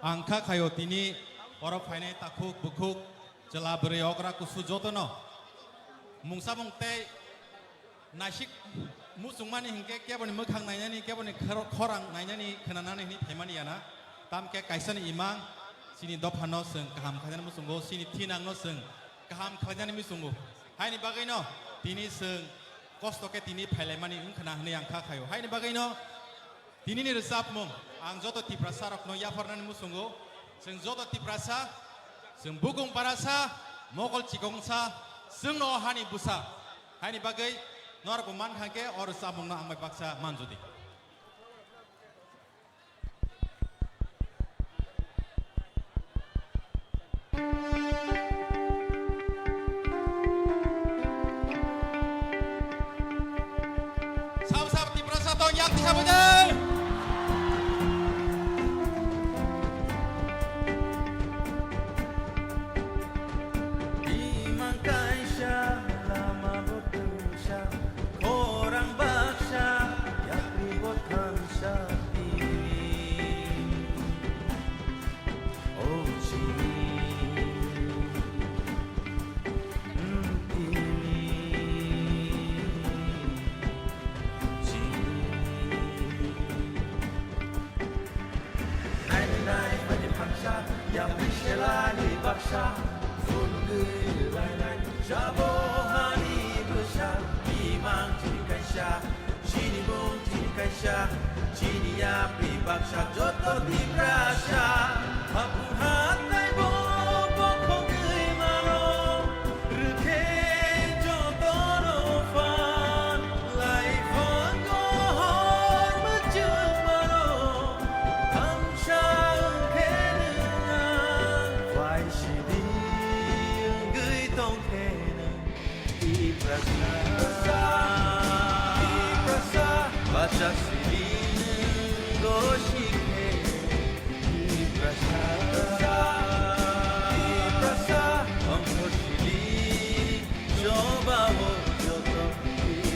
angka kayo tini orang paine takuk bukuk celah beriokra kusu jotono mungsa mungte nasik musung mani hingke kia bani mekhang nanya ni kia bani korang nanya ni kenana ni temani yana tam kia kaisan imang sini dopano seng kaham kajan musungo sini tinang no seng kaham kajan musungo hai ni bagai no tini seng kosto ke tini pailemani ungkana ni angka kayo hai ni bagai no tini ni resap mung ang joto ti prasa rok no ya fornan musungo seng joto ti prasa seng bugung parasa mokol cikongsa seng no hani busa hai ni bagai nor kuman hangke or sabung na amai paksa manjudi sab ti prasa to yak ti sabudel yang berselali baksa Fungi lain-lain Jabohani besar Imang cini kaisya Sini bung cini kaisya Cini api baksa Joto di prasya Hapun hatai bobo kongi malo Rute joto nofan Lai fangohor macam malo Kamsya baca silin goshike di prasa angkor silin coba ho joto di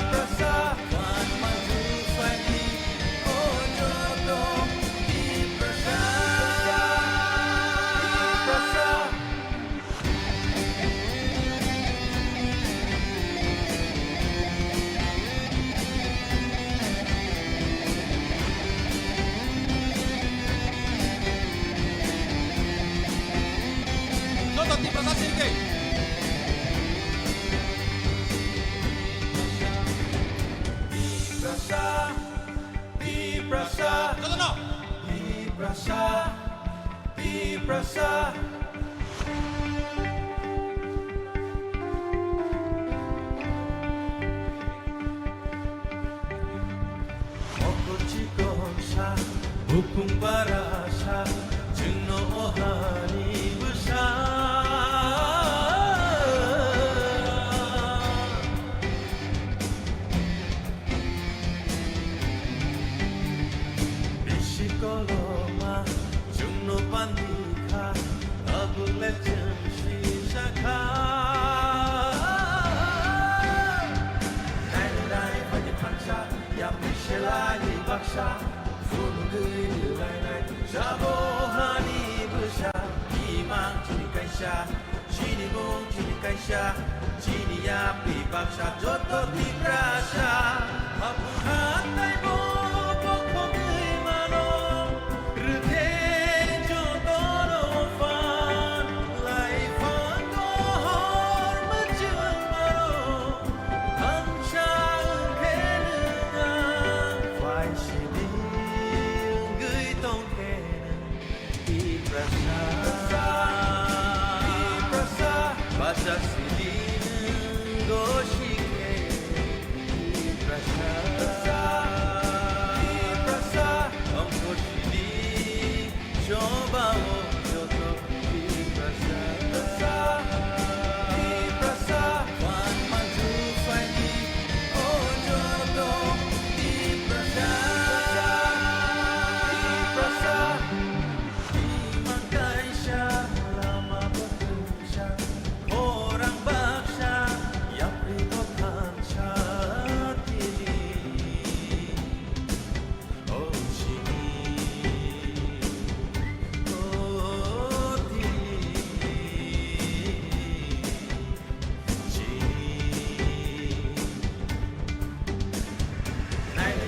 prasa wan maju fadi oh joto di prasa di prasa sirke di prasa jotono di prasa Mokol cikongsa hukum parasa jengno ohani Koloma jungno pandika abu legend shisaka Nai pada pansa yang berselali baksa Fungi lain-lain Jabohani besar Imang cini kaisya Sini bung cini kaisya Cini api baksa Joto di prasya Hapun hatai bobo kongi malo Rute joto nofan Lai fangohor macam malo Kamsya kenengan Fai silin geitong kenen Di prasa baca silin goshike di prasa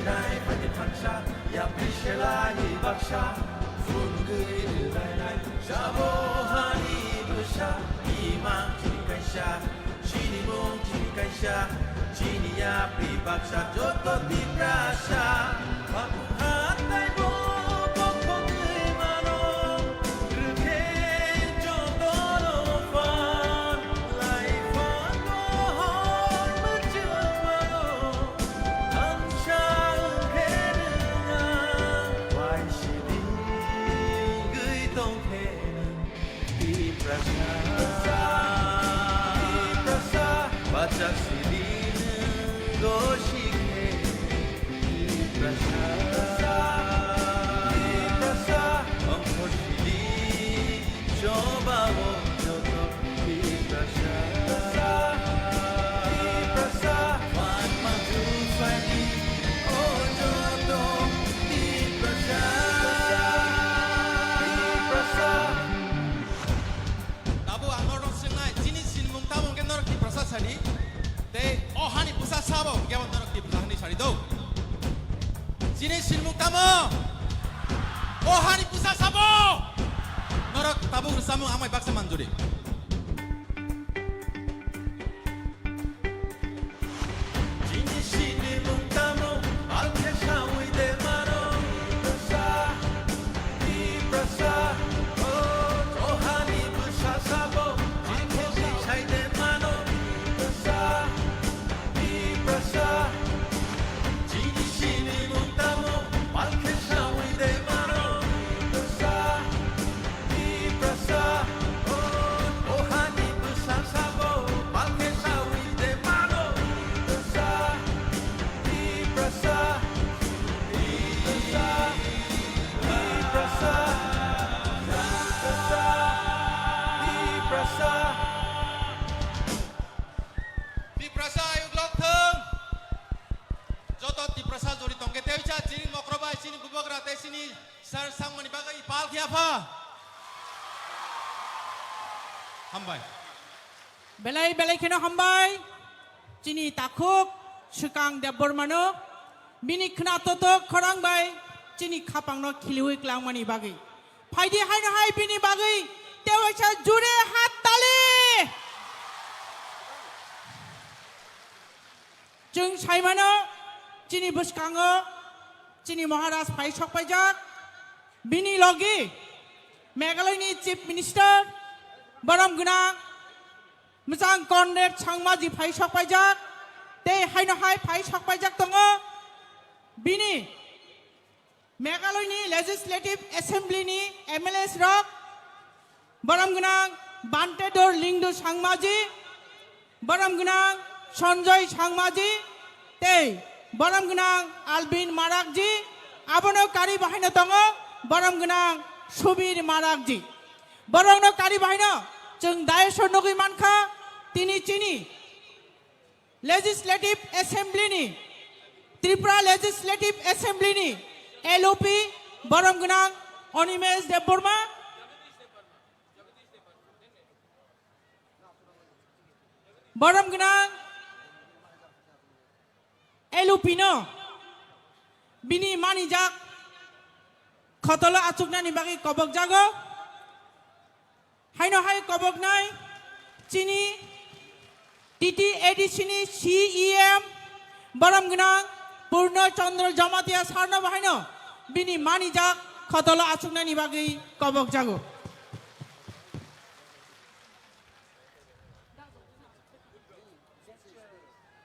nai phải đi thăng xa ya bị xe la đi bắc xa phun gửi đưa lại lại sa vô hani bơ xa imang chỉ cái xa chỉ đi mong chỉ cái xa chỉ đi ya bị bắc xa cho tôi đi ra xa và cũng hát tay vô bốc có người mà nó 그렇게 저더러 판 lại phán có hỏi mất chưa vào thăng xa thế nữa ngoài chỉ đi gửi tông thế đi prasa baca sini goshike di prasa angkor sini coba jodoh di prasa wan maju fani oh jodoh di prasa Tabu angor rong sengai sini sin mung tamu ke norok di prasa sani te oh hani pusa sabo ke norok di prasa hani sani do sini sin mung tamu oh hani pusa sabo norok tabu bersama amai baksa manjuri Jini sini mung tamu alke sawi de mano di prasa oh rohani busa sabo jini si sai de mano di prasa jini sini mung tamu alke sawi de mano di prasa oh rohani busa sabo alke sawi de mano di prasa di prasa ayu glok theng jotot di prasa jori tongke teucha sini mokrobai sini gubagra te sini sar sangmani bagai pal khiafa hambai belai belai kena hambai cini takuk sukang debormano bini kena toto khorang bai cini khapang no khiliwi klangmani bagai phaidi haina hai bini bagai tewacha jure hat tali jeng saimano cini buskango cini maharaj phai sokpaijak bini logi Meghalaya chief minister baram gunang Mujang Conrad Changmaji phai sokpaijak te haino hai phai sokpaijak tongo bini Meghalaya legislative assembly ni MLAs rok baram gunang Bantedor Lingdo Changmaji baram gunang Sanjoy Changmaji te baram gunang Albin Marakji abono kari bahino tongo baram gunang Subir Marakji barangno kari bahino जों दायेश्वर नगै मानखा तिनी चिनी legislative एसेम्बलिनि Tripura legislative एसेम्बलिनि एलओपि बरम गोनां अनिमेश देबबर्मा बरम गोनां एलओपि no बिनि मानिजाक खतल आचुकनानि बागै कबक जागो हाइनो high कबक नाय चिनी टीटी एडिसिनी सीईएम बरम गोनां पूर्ण चंद्र जमातिया सारना बाहायनो बिनि मानिजाक खतल आचुकनानि बागै कबक जागो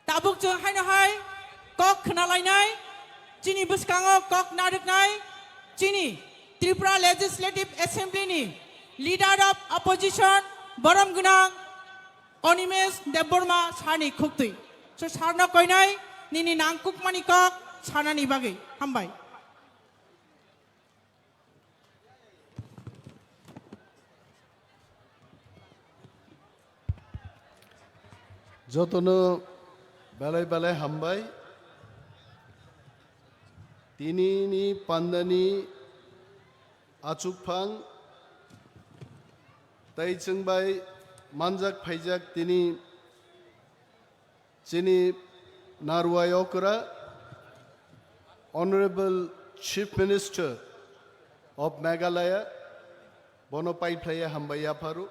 ताबुक जों हाइनो हाइ कक खोनालायनाय चिनी बुसकाङो कक नारकनाय चिनी त्रिपुरा लेजिस्लेटिव एसेम्बलिनि Leader of Opposition Baram Gunang Onimesh Deborma Sani Kuktui. So Sarna Koinai Nini Nangkuk Manikok Sanani Bagi Hambai. Jotono Balai Balai Hambai Tini ni Pandani Achukpang Tai Chungbai Manjak Phaijak Tini Chini Narwayokra Honorable Chief Minister of Meghalaya, Bonopai Playa Hambaya Paru,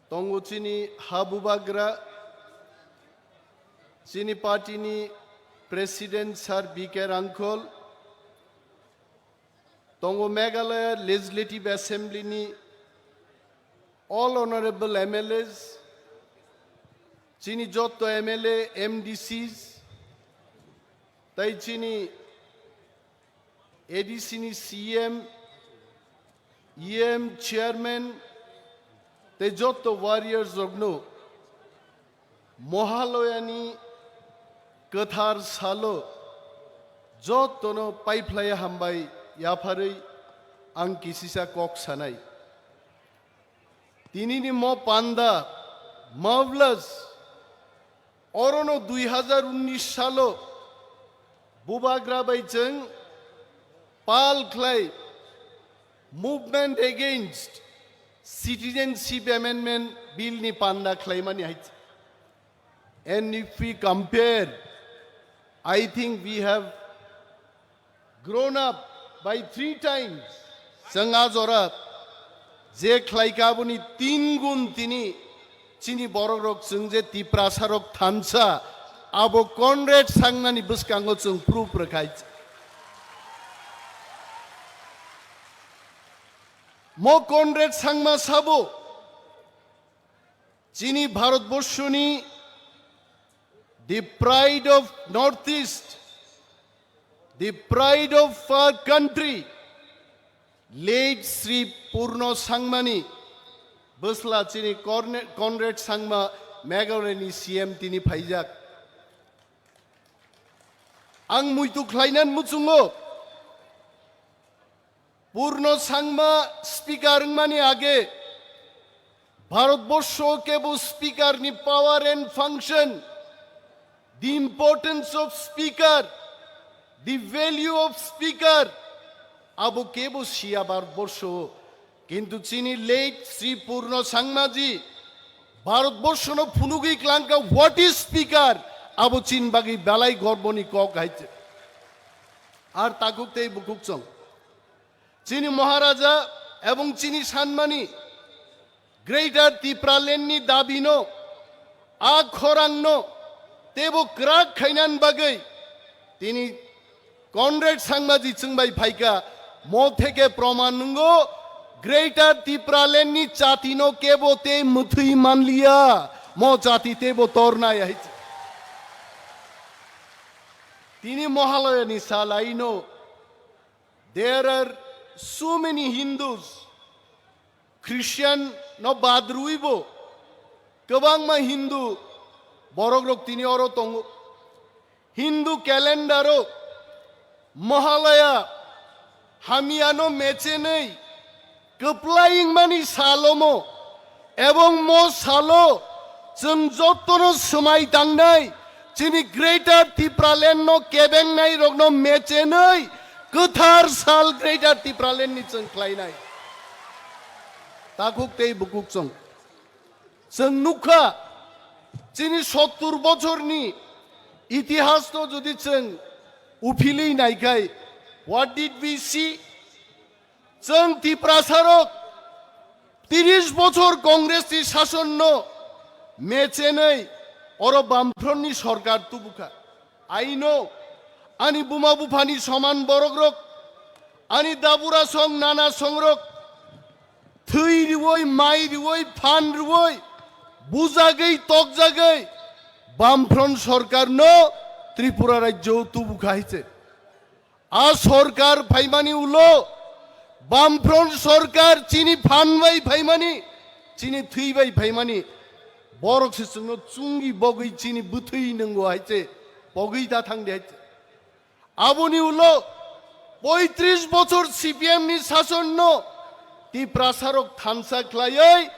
Tongo Chini Habubagra, Chini Party ni President Sir B.K. Uncle, Tongo Meghalaya Legislative Assembly ni all honorable MLAs, Chini Jotto MLA, MDCs, Tai Chini ADC ni CM, EM Chairman, Tai Jotto Warriors Ogno, Mohaloyani, Kathar Salo, Jotto no Pipeline Hambai, Yapari, Ankisisa Kok Sanai. Tinini Mo Panda, Marvelous, Orono 2019 Salo, Bubagra Baicheng, Pal Clay, Movement Against Citizenship Amendment Bill ni Panda Claymani Heights. And if we compare, I think we have grown up by 3 times. Sangazora, Je Klaikabuni, Tingun Tini, Chini Borok Sungje, Tiprasarok Tansa, Abo Conrad Sangnani Buskango Sung Proof Prakait. Mo Conrad Sangma Sabo, Chini Bharat Boshuni, the pride of Northeast, the pride of our country, late Sri Purno Sangmani, Busla Chini Conrad Sangma, Megalani CM Tini Paijak. Ang Muitu Klainan Mutsungo, Purno Sangma Speaker Mani Age, Bharat Bosho Kebu Speaker ni power and function, the importance of speaker, the value of speaker, Abu Kebu Shia Barbosho, Kintu Chini late Sri Purno Sangmaji, Bharat Bosho no Punugi Klanka, what is speaker? Abu Chin Bagi Balai Gorboni Kok Haite. Ar Takukte Bukuksong. Chini Maharaja, Ebong Chini Sanmani, Greater Tipralenni Dabino, Akhorangno, Tebo Krak Kainan Bagai, Tini Conrad Sangmaji Chungbai Paika, Motheke Promanungo, Greater Tipralenni Chatino Kebo Te Muthui Manlia, Mo Chati Tebo Torna Yahit. Tini Mohaloyani Sala, I know there are so many Hindus, Christian no Badruibo, Kabangma Hindu, Borogrok Tini Oro Tongo, Hindu Calendaro, Mahalaya, Hamiano Mechenei, Kaplying Mani Salomo, Ebong Mo Salo, Zumzotono Sumai Tangnai, Chini Greater Tipralen no Kebeng Nai Rogno Mechenei, Kuthar Sal Greater Tipralen Nitzang Klainai. Takuk Tei Bukuk Song. Seng Nuka, Chini Sotur Bochorni, Itihas to Judicheng, Upili Naikai. What did we see? Cheng Tiprasarok, 30 Bochor Congress is Shason no, Mechenei, or a Bamproni Sorkar Tubuka. I know, Ani Bumabupani Soman Borogrok, Ani Dabura Song Nana Songrok, Thui Rivoy, Mai Rivoy, Pan Rivoy, Buzagai, Tokzagai, Bampron Sorkar no, Tripura Rajo Tubukaite. A Sorkar Paimani Ulo, Bampron Sorkar, Chini Panway Paimani, Chini Thui Paimani. Borok system no Tsungi Bogi Chini Butui Nango Haite, Bogita Tangde. Abuni Ulo, Poitris Botor CPM ni Sason no, Ti Prasarok Tansa Klayai,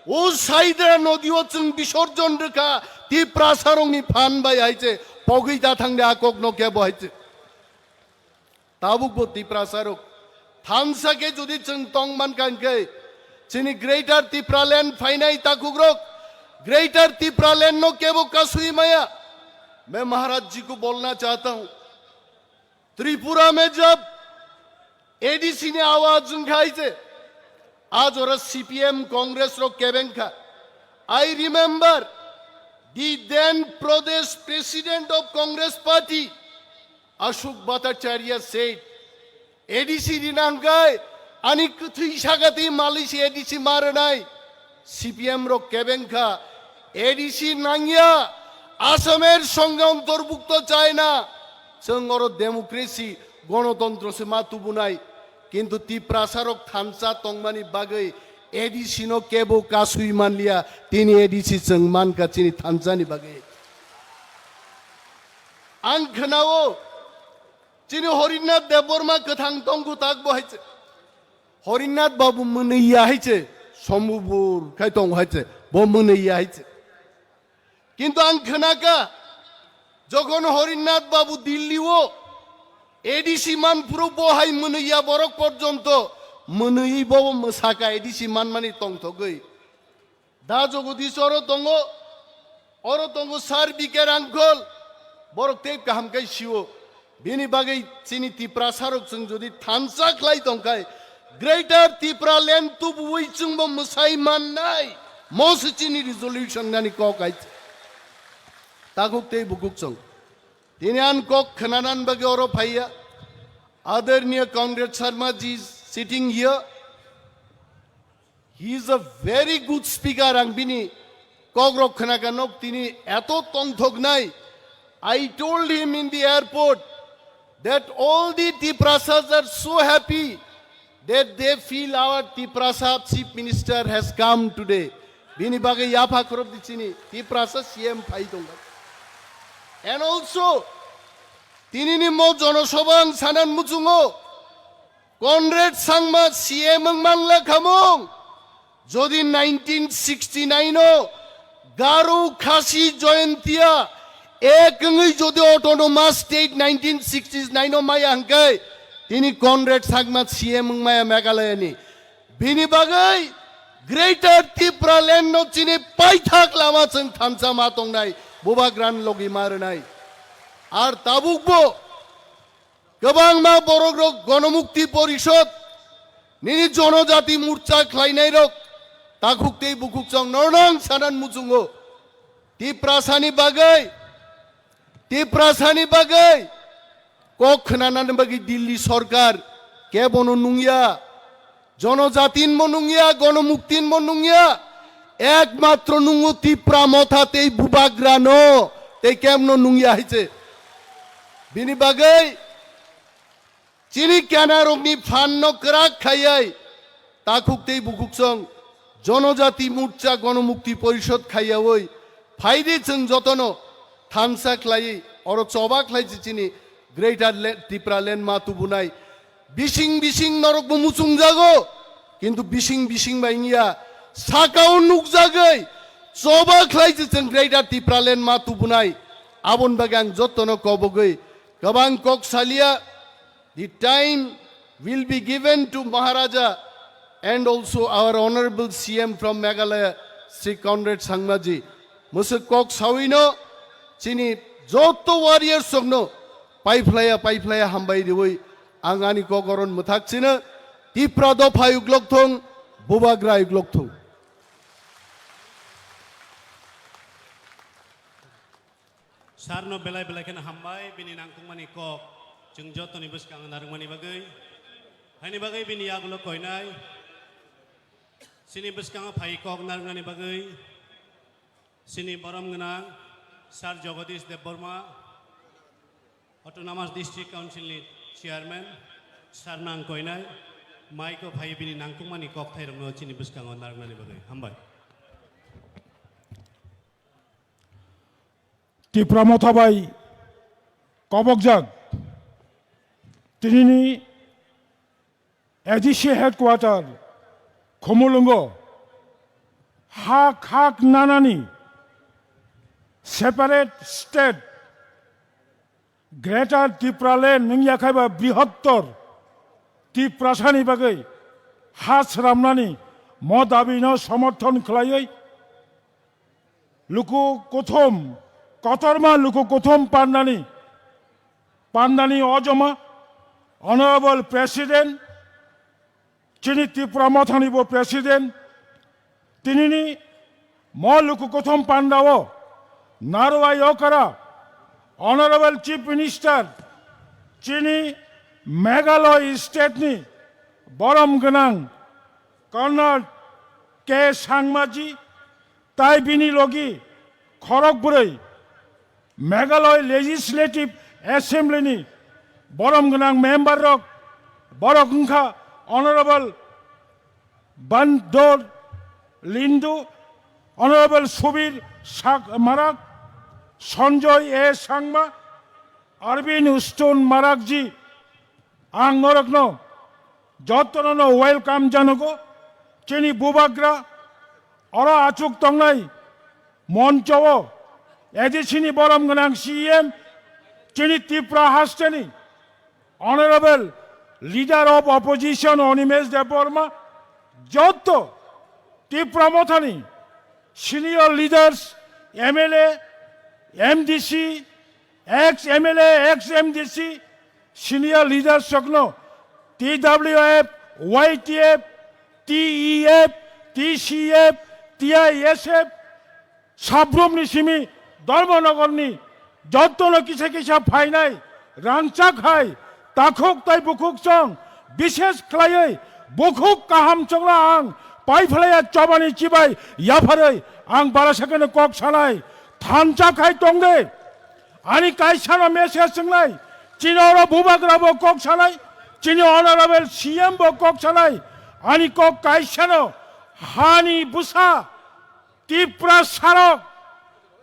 O Saidra no Diotsung Bishorjon Reka, Ti Prasarong ni Pan by Haite, Bogita Tangde Akok no Kebo Haite. Tabuk Ti Prasarok, Tansa Ke Juditsung Tongman Kankai, Chini Greater Tipraland Finai Takugrok. Greater तिप्रालेनो केबो कसुई माया मैं महाराज जी को बोलना चाहता हूं त्रिपुरा में जब एडीसी ने आवाज उठाई थे आज और सीपीएम कांग्रेस रो केबेंका I remember the then Pradesh president of Congress party Ashok Bhattacharya said ADC दिनांगाय आणि कथै सागाती मालिसी एडीसी मारनाय सीपीएम रो केबेंका एडीसी नांगिया आसामेर संगे अंतर्भुक्त चाय ना जों और डेमोक्रेसी गणतंत्र से मातुबुनाय किंतु ती प्रसारक थानसा तंगमानी बागै एडीसी नो केबो कासुई मानलिया तिनी एडीसी जों मानका तिनी थानसानि बागै आं खोनावो तिनी हरिनाथ देबबर्मा गोथां दंगु ताक बहायছে हरिनाथ बाबू मोनैया हायছে सम्भुपुर खाय दं हायছে ब मोनैया हायছে কিন্তু आं खोनाका যখন হরিনাথ বাবু দিল্লিও एडीसी मान पुरो बहाय मोनैया बरक पर्यन्त मोनैयै बाबो मोसाका एडीसी मान मानि तंथगै दा जगदीश अरो दंगो सार बिकेर आंखल बरक ते गाहामखाय सिओ बेनि बागै चिनि त्रिपुरा सारक जों जुदि थानसा ख्लाय दंखाय ग्रेटर त्रिपुरा लैंड टू बुई जोंबो मोसाय माननाय मौसिचिनि रिजोल्यूशन नानि ककाय ताकुक ते बुकुक जों दिनै आं कक खोनानान बागै अरो फाइया आदरणीय comrade Sharma ji sitting here he is a very good speaker आं बिनि कक रक खोनागानक तिनि एतो तंथक नाय I told him in the airport that all the Tiprasas are so happy that they feel our Tiprasa chief minister has come today bini bagai yafa korop dichini Tiprasa CM phai tonga and also tinini mo jonosobang sanan muchungo Conrad Sangma CM mangla khamong jodi 1969 o Garu Khasi Joyantia एकंगै जदि autonomous state 1969 माया हंकै तिनी Conrad सागमा CM माया मेघालयनि बिनि बागै greater Tripura land नो चिनि पाइथाक लामा जों थामसा मा दंनाय बुबा ग्रान लगी मारनाय आर ताबुकबो गोबां मा बर' गणमुक्ति परिषद निनि जनजाति मोर्चा ख्लायनाय रक ताखुकते बुकुक जों नरनां सानान मुजुंगो त्रिपुरासानि बागै Tiprasani bagai kok khonanan bagi Dilli सरकार के बनो नुंगिया जनजातिन मनुंगिया गणमुक्तिन मनुंगिया एकमात्र नुंगो तिप्रा मथा तेई बुबाग्रानो तेई केमनो नुंगिया हाइছে बिनि बागै चिनि क्यानारंनि फाननो क्राक खायै ताखुक तेई बुकुकसं जनजाति मोर्चा गणमुक्ति परिषद खायावै फाइदे जों जतनो थामसा ख्लाय और चबा ख्लाय चिनि ग्रेटर त्रिपुरा लैंड मातु बुनाय बिसिं बिसिं नरक मुसुं जागो किंतु बिसिं बिसिं बाइनिया साकाउ नुक जागै चबा ख्लाय जों ग्रेटर त्रिपुरा लैंड मातु बुनाय आबन बागां जतनो कबगै गोबां कक सालिया the time will be given to Maharaja and also our honorable CM from Meghalaya Sri Conrad Sangma ji मुसे कक साविनो चिनी जोत्तो वारियर सोगनो पाइफ्लाया हामबाय दिवै आंगानि कगरन मुथाकसिनो त्रिपुरा दफा युग्लकथं बुबाग्रा युग्लकथं सारनो बेलाय बेलायखनो हामबाय बिनि नांगौमानि कक जों जतनि बसकां नारमानि बागै हायनि बागै बिनि आगुलो कयनाय सिनि बसकां फाइ कक नारमानि बागै सिनि बरम गोनां सार जगदीश देबबर्मा अटोनमास डिस्ट्रिक्ट काउन्सिलनि चेयारमैन सार नां कयनाय माइको फाइ बिनि नांगौमानि कक थाइरमनो सिनि बसकां नारमानि बागै हामबाय त्रिपुरा मथाबाई कबकजाक तिनिनि एडिसि हेडक्वार्टार खमुलुंगो हाक नानानि separate state greater Tripura land नोंयाखायबा बृहत्तर त्रिपुरासानि बागै हा स्रामनानि म दाबिनो समर्थन खालायै लुकु कथम कतरमा लुकु कथम पान्नानि अजमा Honorable President, Chini Tripura Mathanibo President, Tinini, Moluku Kothom Pandavo, Narwa Yokara, Honorable Chief Minister, Chini Meghalaya State ni, Borom Ganang, Colonel K. Sangmaji, Tai Bini Logi, Khorokburei, Meghalaya Legislative Assembly ni, Borom Ganang Member Rok, Borokungka, Honorable Bandor Lindu, Honorable Subir Marak, Sanjoy A. Sangma, Arvin Uston Marakji, Ang Norokno, Jotono welcome Janogo, Chini Bubagra, Ora Achuk Tongnai, Monchowo, Edichini Borom Ganang CM, Chini Tripura Hasteni, Honorable Leader of Opposition Onimes Deborma, Jotto, Tripura Mathani, Senior Leaders, MLA, MDC, ex-MLA, ex-MDC, Senior Leaders Sogno, TWF, YTF, TEF, TCF, TISF, Sabromni Simi, Dolmonogorni, Jottono Kisa Kisa Painai, Rangchak Hai, Takok Tai Bukuk Song, Bishes Klayai, Bukuk Kaham Chongla Ang, Paifalaya Chobani Chibai, Yafarai, Ang Barasakan Kok Sanai, Tanchak Hai Tongde, Ani Kaisana Mesia Sanglai, Chinora Bubagrabo Kok Sanai, Chino Honorable CM Bo Kok Sanai, Ani Kok Kaisano, Hani Busa, Tripura Sarok,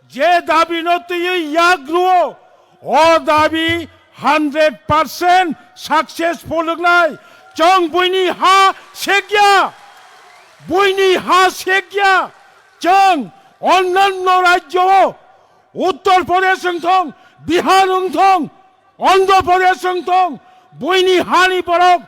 Je Dabi Notiye Yagruo, O Dabi 100% successful Lugnai, Chong Buini Ha Sekya, Buini Ha Sekya, Chong, Onnanno Rajyo, Uttar Pradesh Sangthong, Bihar Sangthong, Andhra Pradesh Sangthong, Buini Hani Borok,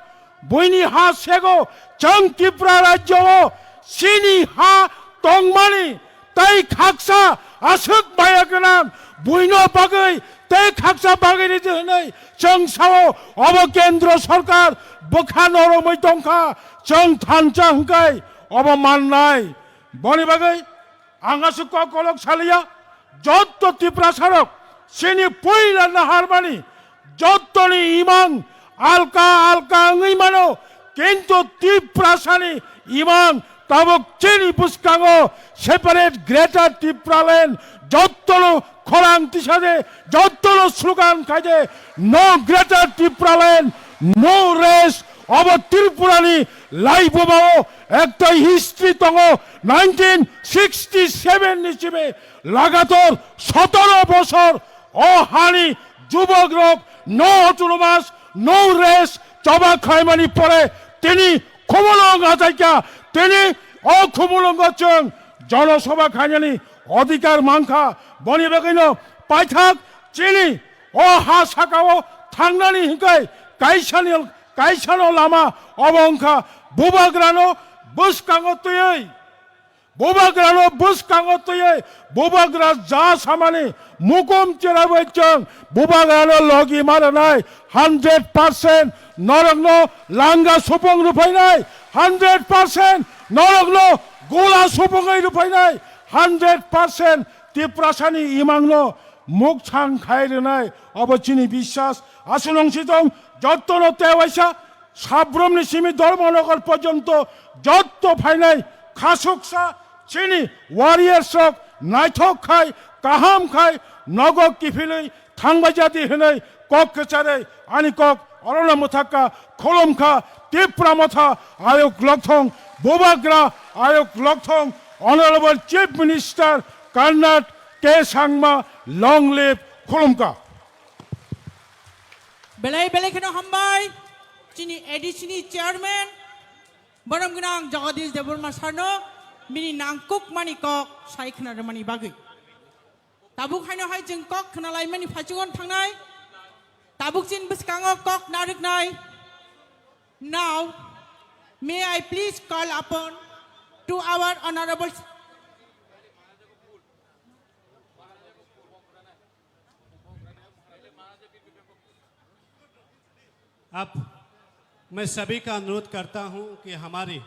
Buini Ha Sego, Chong Tripura Rajyo, Sini Ha Tongmani, Tai Khaksa, Asuk Bayaganam, Buino Bagai, Tai Khaksa Bagari Dhanai, Chong Sao, Oba Kendra Sarkar, Bukhan Oromoi Tongka, Chong Thancha Hungkai, Oba Mannai, Boni Bagai, Angasuk Kolok Salia, Jotto Tripura Sarok, Sini Puila Naharmani, Jottoni Imang, Alka Ngimano, Kento Tripura Sani, Imang, Tabok Chini Buskango, separate Greater Tripura Land, Jottolo Korang Tishade, Jottolo Slogan Kaje, no Greater Tripura Land, no race, Oba Tripurani, Laibobao, Ekta History Tongo, 1967 Nichibe, Lagator, Sotoro Bosor, O Hani, Jubogrok, no autonomous, no race, Choba Kaimani Pore, Tini, Komolong Ataika, Tini, O Komolong Gachung, Jono Soba Kanyani, Odikar Manka, Boni Bagino, Paitak, Chini, O Hasakao, Tangnani Hinkai, Kaisano Lama, Obonka, Bubagrano, Buskango Tuyei, Bubagrano, Buskango Tuyei, Bubagra Jasamani, Mukum Chirabachang, Bubagrano Logi Maranai, 100%, Norogno, Langa Supong Rupainai, 100%, Norogno, Gula Supongai Rupainai, 100%, Tiprasani Imangno, Mukchang Kairinai, Obachini Bishas, Asunong Sitong, Jottono Tewasha, Sabromni Simi Dormonogor Pojonto, Jotto Painai, Kasuksa, Chini, Warriors Sok, Naithok Kai, Kaham Kai, Nogok Kifili, Tangbajati Hinai, Kok Kachare, Anikok, Orona Mutaka, Kolomka, Tripura Matha, Ayok Lokthong, Bubagra, Ayok Lokthong, Honorable Chief Minister, Karnat, K. Sangma, long live Kolomka. Belai Kena Hambai, Chini Additional Chairman, Borom Ganang Jagadish Deborma Sarno, Mini Nangkuk Manikok, Saikna Mani Bagi. Tabuk Hino Hai Jeng Kok, Kanalai Mani Pachungon Tangai, Tabuk Chin Biskango Kok Nariknai. Now, may I please call upon to our honorable अब मैं सभी का अनुरोध करता हूं कि हमारी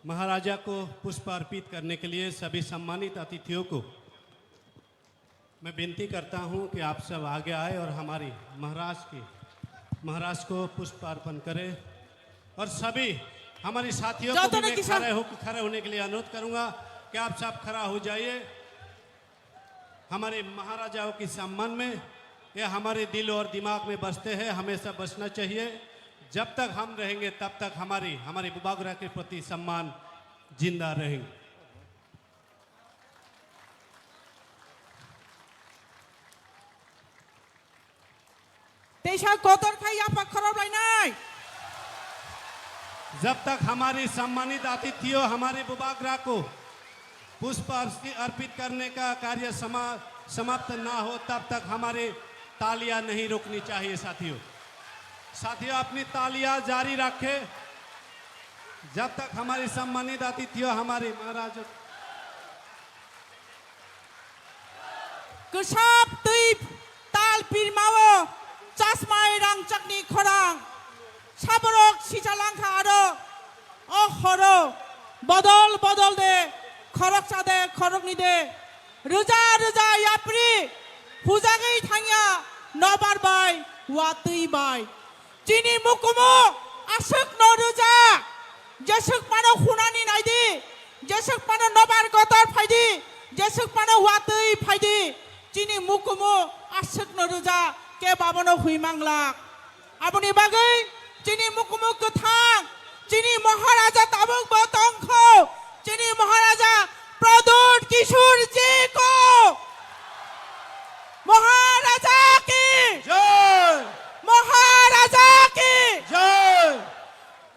महाराजा को पुष्प अर्पित करने के लिए सभी सम्मानित अतिथियों को मैं विनती करता हूं कि आप सब आगे आए और हमारी महाराज को पुष्प अर्पण करें। और सभी हमारी साथियों को भी मैं खड़े होने के लिए अनुरोध करूंगा कि आप सब खड़ा हो जाइए। हमारे महाराजाओं के सम्मान में ये हमारे दिल और दिमाग में बसते हैं, हमेशा बसना चाहिए। जब तक हम रहेंगे तब तक हमारी बुबागुरा के प्रति सम्मान जिंदा रहेंगे। जब तक हमारी सम्मानित अतिथियों हमारे बुबागुरा को पुष्प अर्पित करने का कार्य समाप्त ना हो तब तक हमारे तालियां नहीं रुकनी चाहिए। साथियों अपनी तालियां जारी रखें जब तक हमारी सम्मानित अतिथियों हमारे महाराज Kesap tip tal pirmawo chasmai rang chakni khorang saborok sijalangkha aro ohoro bodol de khorok chade khorok ni de ruja yapri pujagai thangya nobar bai watui bai chini mukumu asuk no ruja jesuk pano khunani naidi jesuk pano nobar gotor phaidi jesuk pano watui phaidi chini mukumu asuk no ruja ke babano hui mangla aboni bagai chini mukumu kuthang chini maharaja tabuk botongkho chini maharaja pradut kishor ji ko maharaja ki जय maharaja ki जय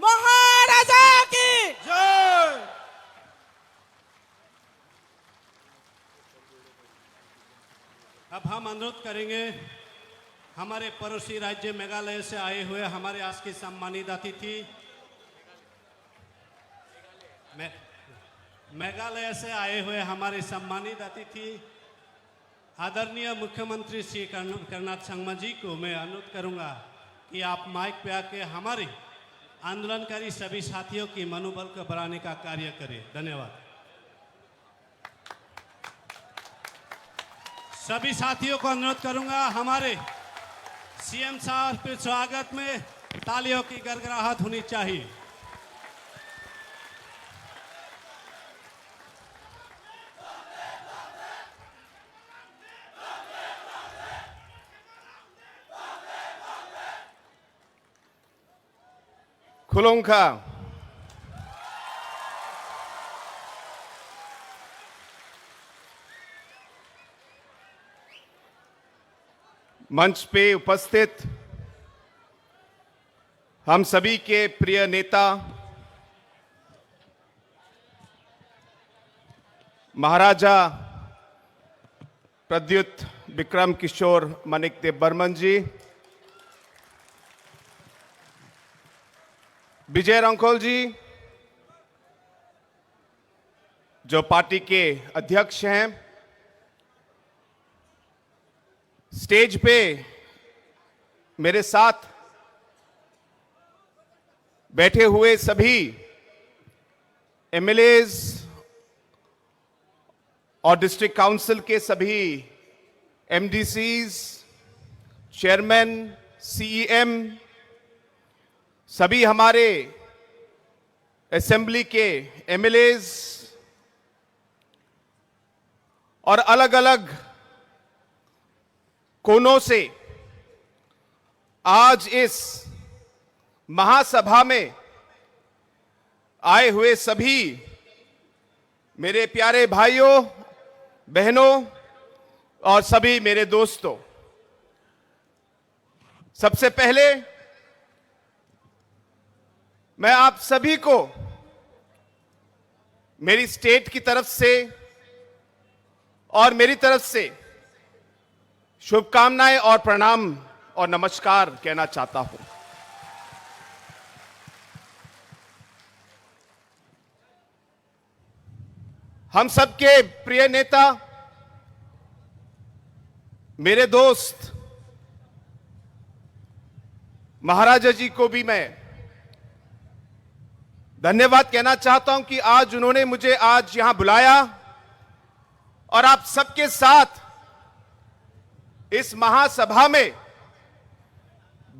maharaja ki जय। अब हम अनुरोध करेंगे हमारे पड़ोसी राज्य मेघालय से आए हुए हमारे आज के सम्मानित अतिथि मेघालय से आए हुए हमारे सम्मानित अतिथि आदरणीय मुख्यमंत्री श्री कर्नाथ संगमा जी को मैं अनुरोध करूंगा कि आप माइक पे आके हमारे आंदोलनकारी सभी साथियों की मनोबल को बढ़ाने का कार्य करें। धन्यवाद। सभी साथियों को अनुरोध करूंगा हमारे सीएम साहब के स्वागत में तालियों की गड़गड़ाहट होनी चाहिए। खुलोंखा मंच पे उपस्थित हम सभी के प्रिय नेता महाराजा प्रद्युत विक्रम किशोर माणिक्य बर्मन जी, विजय रंखोल जी जो पार्टी के अध्यक्ष हैं, स्टेज पे मेरे साथ बैठे हुए सभी एमएलएज और डिस्ट्रिक्ट काउंसिल के सभी एमडीसीज, चेयरमैन, सीईएम, सभी हमारे असेंबली के एमएलएज और अलग अलग कोनों से आज इस महासभा में आए हुए सभी मेरे प्यारे भाइयों बहनों और सभी मेरे दोस्तों, सबसे पहले मैं आप सभी को मेरी स्टेट की तरफ से और मेरी तरफ से शुभकामनाएं और प्रणाम और नमस्कार कहना चाहता हूं। हम सबके प्रिय नेता, मेरे दोस्त महाराजा जी को भी मैं धन्यवाद कहना चाहता हूं कि आज उन्होंने मुझे आज यहां बुलाया और आप सबके साथ इस महासभा में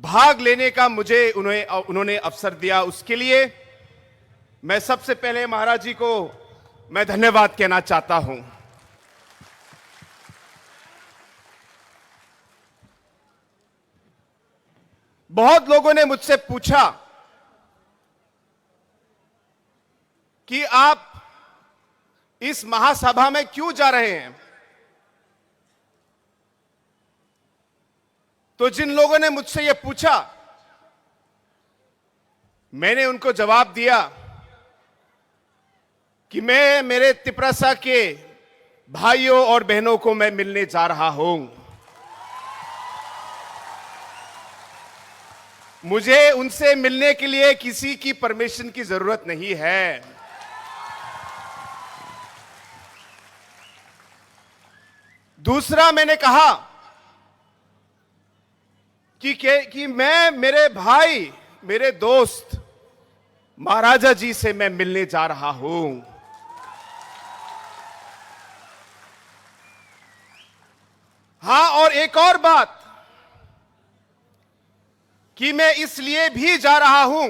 भाग लेने का मुझे उन्होंने अवसर दिया। उसके लिए मैं सबसे पहले महाराज जी को मैं धन्यवाद कहना चाहता हूं। बहुत लोगों ने मुझसे पूछा कि आप इस महासभा में क्यों जा रहे हैं। तो जिन लोगों ने मुझसे यह पूछा, मैंने उनको जवाब दिया कि मैं मेरे तिपरासा के भाइयों और बहनों को मैं मिलने जा रहा हूं। मुझे उनसे मिलने के लिए किसी की परमिशन की जरूरत नहीं है। दूसरा, मैंने कहा कि मैं मेरे भाई, मेरे दोस्त महाराजा जी से मैं मिलने जा रहा हूं। हां, और एक और बात कि मैं इसलिए भी जा रहा हूं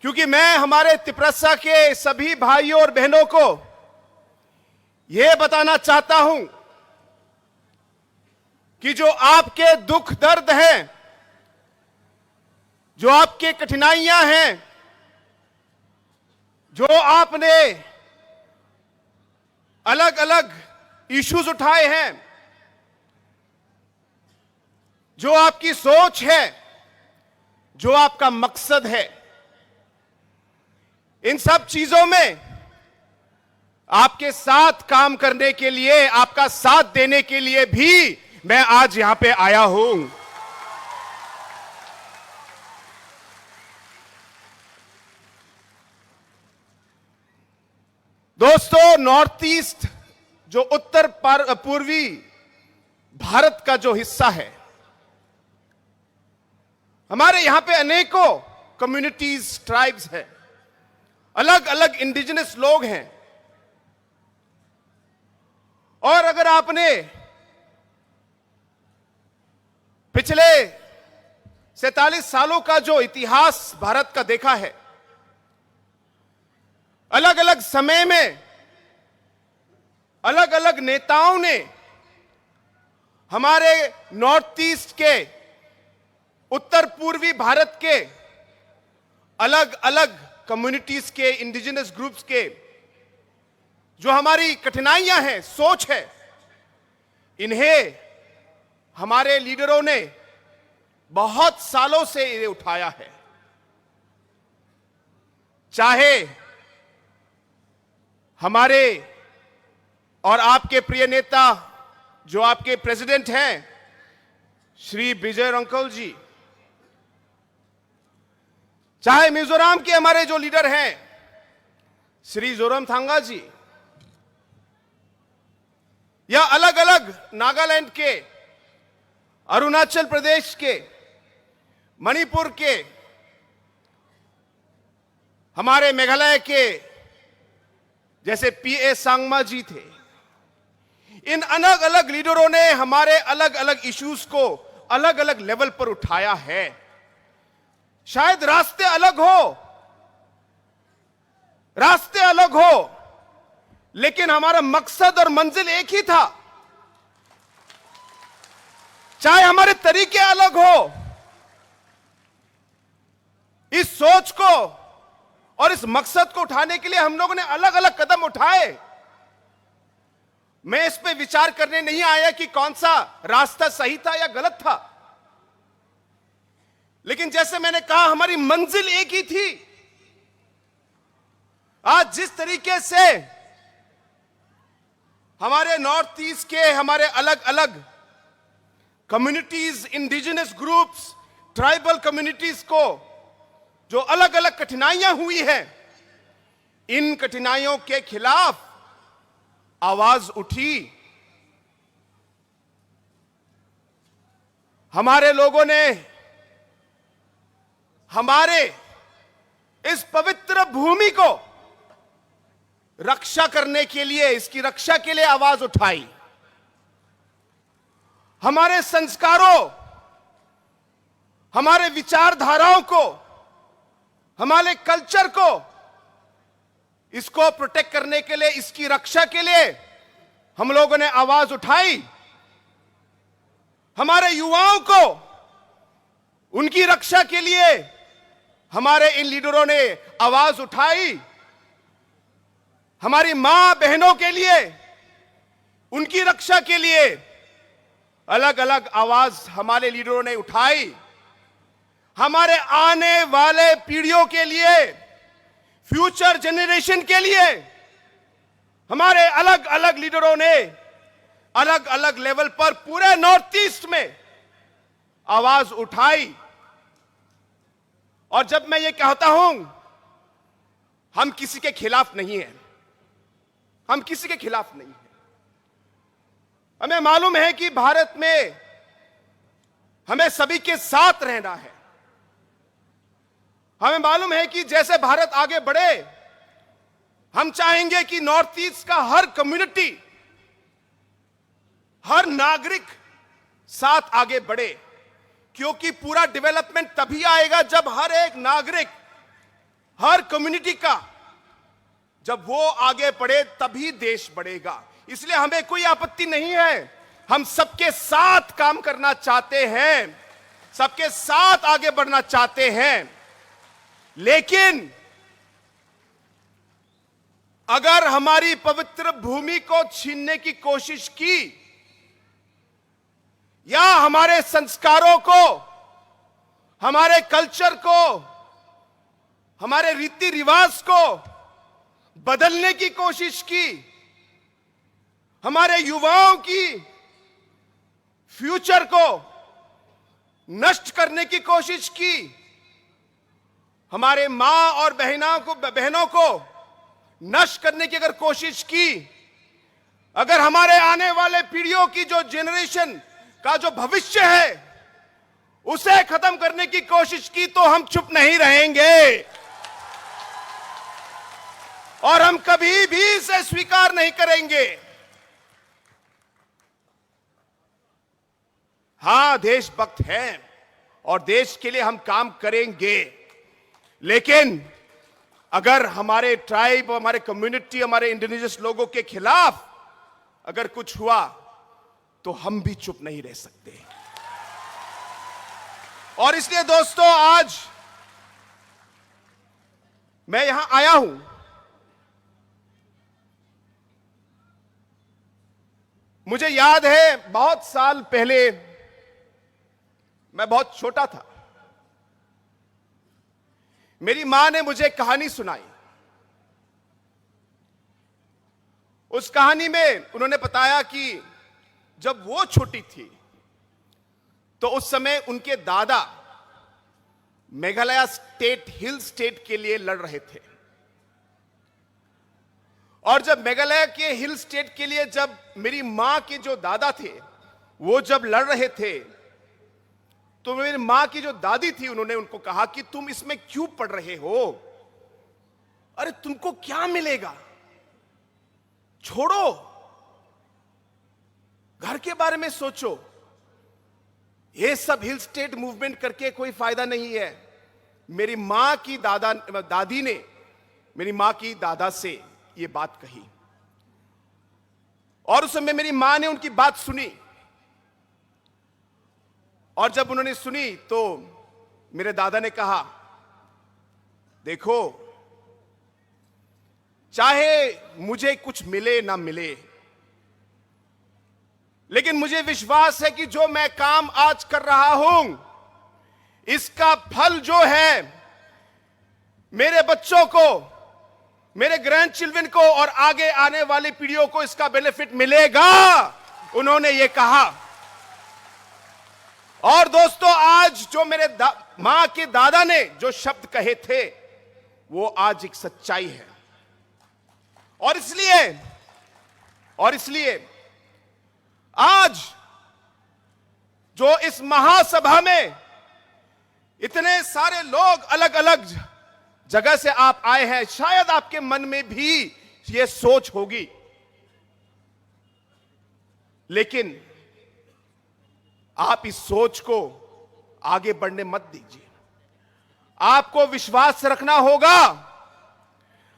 क्योंकि मैं हमारे तिपरसा के सभी भाइयों और बहनों को यह बताना चाहता हूं कि जो आपके दुख दर्द हैं, जो आपके कठिनाइयां हैं, जो आपने अलग अलग इश्यूज उठाए हैं, जो आपकी सोच है, जो आपका मकसद है, इन सब चीजों में आपके साथ काम करने के लिए, आपका साथ देने के लिए भी मैं आज यहां पे आया हूं। दोस्तों, नॉर्थ ईस्ट जो उत्तर पूर्वी भारत का जो हिस्सा है, हमारे यहां पे अनेकों कम्युनिटीज, ट्राइब्स हैं, अलग अलग इंडिजिनस लोग हैं। और अगर आपने पिछले 47 सालों का जो इतिहास भारत का देखा है, अलग अलग समय में अलग अलग नेताओं ने हमारे नॉर्थ ईस्ट के, उत्तर पूर्वी भारत के अलग अलग कम्युनिटीज के, इंडिजिनस ग्रुप्स के जो हमारी कठिनाइयां हैं, सोच है, इन्हें हमारे लीडरों ने बहुत सालों से इन्हें उठाया है। चाहे हमारे और आपके प्रिय नेता जो आपके प्रेसिडेंट हैं श्री विजय रंकल जी, चाहे मिजोरम के हमारे जो लीडर हैं श्री जोरमथंगा जी, या अलग अलग नागालैंड के, अरुणाचल प्रदेश के, मणिपुर के, हमारे मेघालय के जैसे पीए सांगमा जी थे, इन अलग अलग लीडरों ने हमारे अलग अलग इश्यूज को अलग अलग लेवल पर उठाया है। शायद रास्ते अलग हो, लेकिन हमारा मकसद और मंजिल एक ही था। चाहे हमारे तरीके अलग हो, इस सोच को और इस मकसद को उठाने के लिए हम लोगों ने अलग अलग कदम उठाए। मैं इस पे विचार करने नहीं आया कि कौन सा रास्ता सही था या गलत था, लेकिन जैसे मैंने कहा, हमारी मंजिल एक ही थी। आज जिस तरीके से हमारे नॉर्थ ईस्ट के हमारे अलग अलग communities, indigenous groups, tribal communities को जो अलग अलग कठिनाइयां हुई हैं, इन कठिनाइयों के खिलाफ आवाज उठी। हमारे लोगों ने हमारे इस पवित्र भूमि को रक्षा करने के लिए, इसकी रक्षा के लिए आवाज उठाई। हमारे संस्कारों, हमारे विचारधाराओं को, हमारे कल्चर को, इसको प्रोटेक्ट करने के लिए, इसकी रक्षा के लिए हम लोगों ने आवाज उठाई। हमारे युवाओं को उनकी रक्षा के लिए हमारे इन लीडरों ने आवाज उठाई। हमारी मां बहनों के लिए, उनकी रक्षा के लिए अलग अलग आवाज हमारे लीडरों ने उठाई। हमारे आने वाले पीढ़ियों के लिए, फ्यूचर जनरेशन के लिए हमारे अलग अलग लीडरों ने अलग अलग लेवल पर पूरे नॉर्थ ईस्ट में आवाज उठाई। और जब मैं ये कहता हूं, हम किसी के खिलाफ नहीं हैं, हम किसी के खिलाफ नहीं हैं। हमें मालूम है कि भारत में हमें सभी के साथ रहना है। हमें मालूम है कि जैसे भारत आगे बढ़े, हम चाहेंगे कि नॉर्थ ईस्ट का हर कम्युनिटी, हर नागरिक साथ आगे बढ़े, क्योंकि पूरा डेवलपमेंट तभी आएगा जब हर एक नागरिक, हर कम्युनिटी का जब वो आगे बढ़े तभी देश बढ़ेगा। इसलिए हमें कोई आपत्ति नहीं है, हम सबके साथ काम करना चाहते हैं, सबके साथ आगे बढ़ना चाहते हैं। लेकिन अगर हमारी पवित्र भूमि को छीनने की कोशिश की या हमारे संस्कारों को, हमारे कल्चर को, हमारे रीति रिवाज को बदलने की कोशिश की, हमारे युवाओं की फ्यूचर को नष्ट करने की कोशिश की, हमारे मां और बहनों को नष्ट करने की अगर कोशिश की, अगर हमारे आने वाले पीढ़ियों की जो जनरेशन का जो भविष्य है उसे खत्म करने की कोशिश की, तो हम चुप नहीं रहेंगे और हम कभी भी इसे स्वीकार नहीं करेंगे। हां, देशभक्त हैं और देश के लिए हम काम करेंगे, लेकिन अगर हमारे ट्राइब, हमारे कम्युनिटी, हमारे इंडिजिनस लोगों के खिलाफ अगर कुछ हुआ तो हम भी चुप नहीं रह सकते। और इसलिए दोस्तों, आज मैं यहां आया हूं, मुझे याद है बहुत साल पहले, मैं बहुत छोटा था, मेरी मां ने मुझे कहानी सुनाई। उस कहानी में उन्होंने बताया कि जब वो छोटी थी तो उस समय उनके दादा मेघालय स्टेट, हिल स्टेट के लिए लड़ रहे थे। और जब मेघालय के हिल स्टेट के लिए जब मेरी मां के जो दादा थे वो जब लड़ रहे थे, तो मेरी मां की जो दादी थी उन्होंने उनको कहा कि तुम इसमें क्यों पढ़ रहे हो, अरे तुमको क्या मिलेगा, छोड़ो, घर के बारे में सोचो, ये सब हिल स्टेट मूवमेंट करके कोई फायदा नहीं है। मेरी मां की दादी ने मेरी मां की दादा से ये बात कही और उस समय मेरी मां ने उनकी बात सुनी। और जब उन्होंने सुनी तो मेरे दादा ने कहा, देखो, चाहे मुझे कुछ मिले ना मिले, लेकिन मुझे विश्वास है कि जो मैं काम आज कर रहा हूं, इसका फल जो है मेरे बच्चों को, मेरे ग्रैंड चिल्ड्रन को और आगे आने वाली पीढ़ियों को इसका बेनिफिट मिलेगा, उन्होंने ये कहा। और दोस्तों, आज जो मेरे मां के दादा ने जो शब्द कहे थे वो आज एक सच्चाई है। और इसलिए आज जो इस महासभा में इतने सारे लोग अलग अलग जगह से आप आए हैं, शायद आपके मन में भी यह सोच होगी, लेकिन आप इस सोच को आगे बढ़ने मत दीजिए। आपको विश्वास रखना होगा,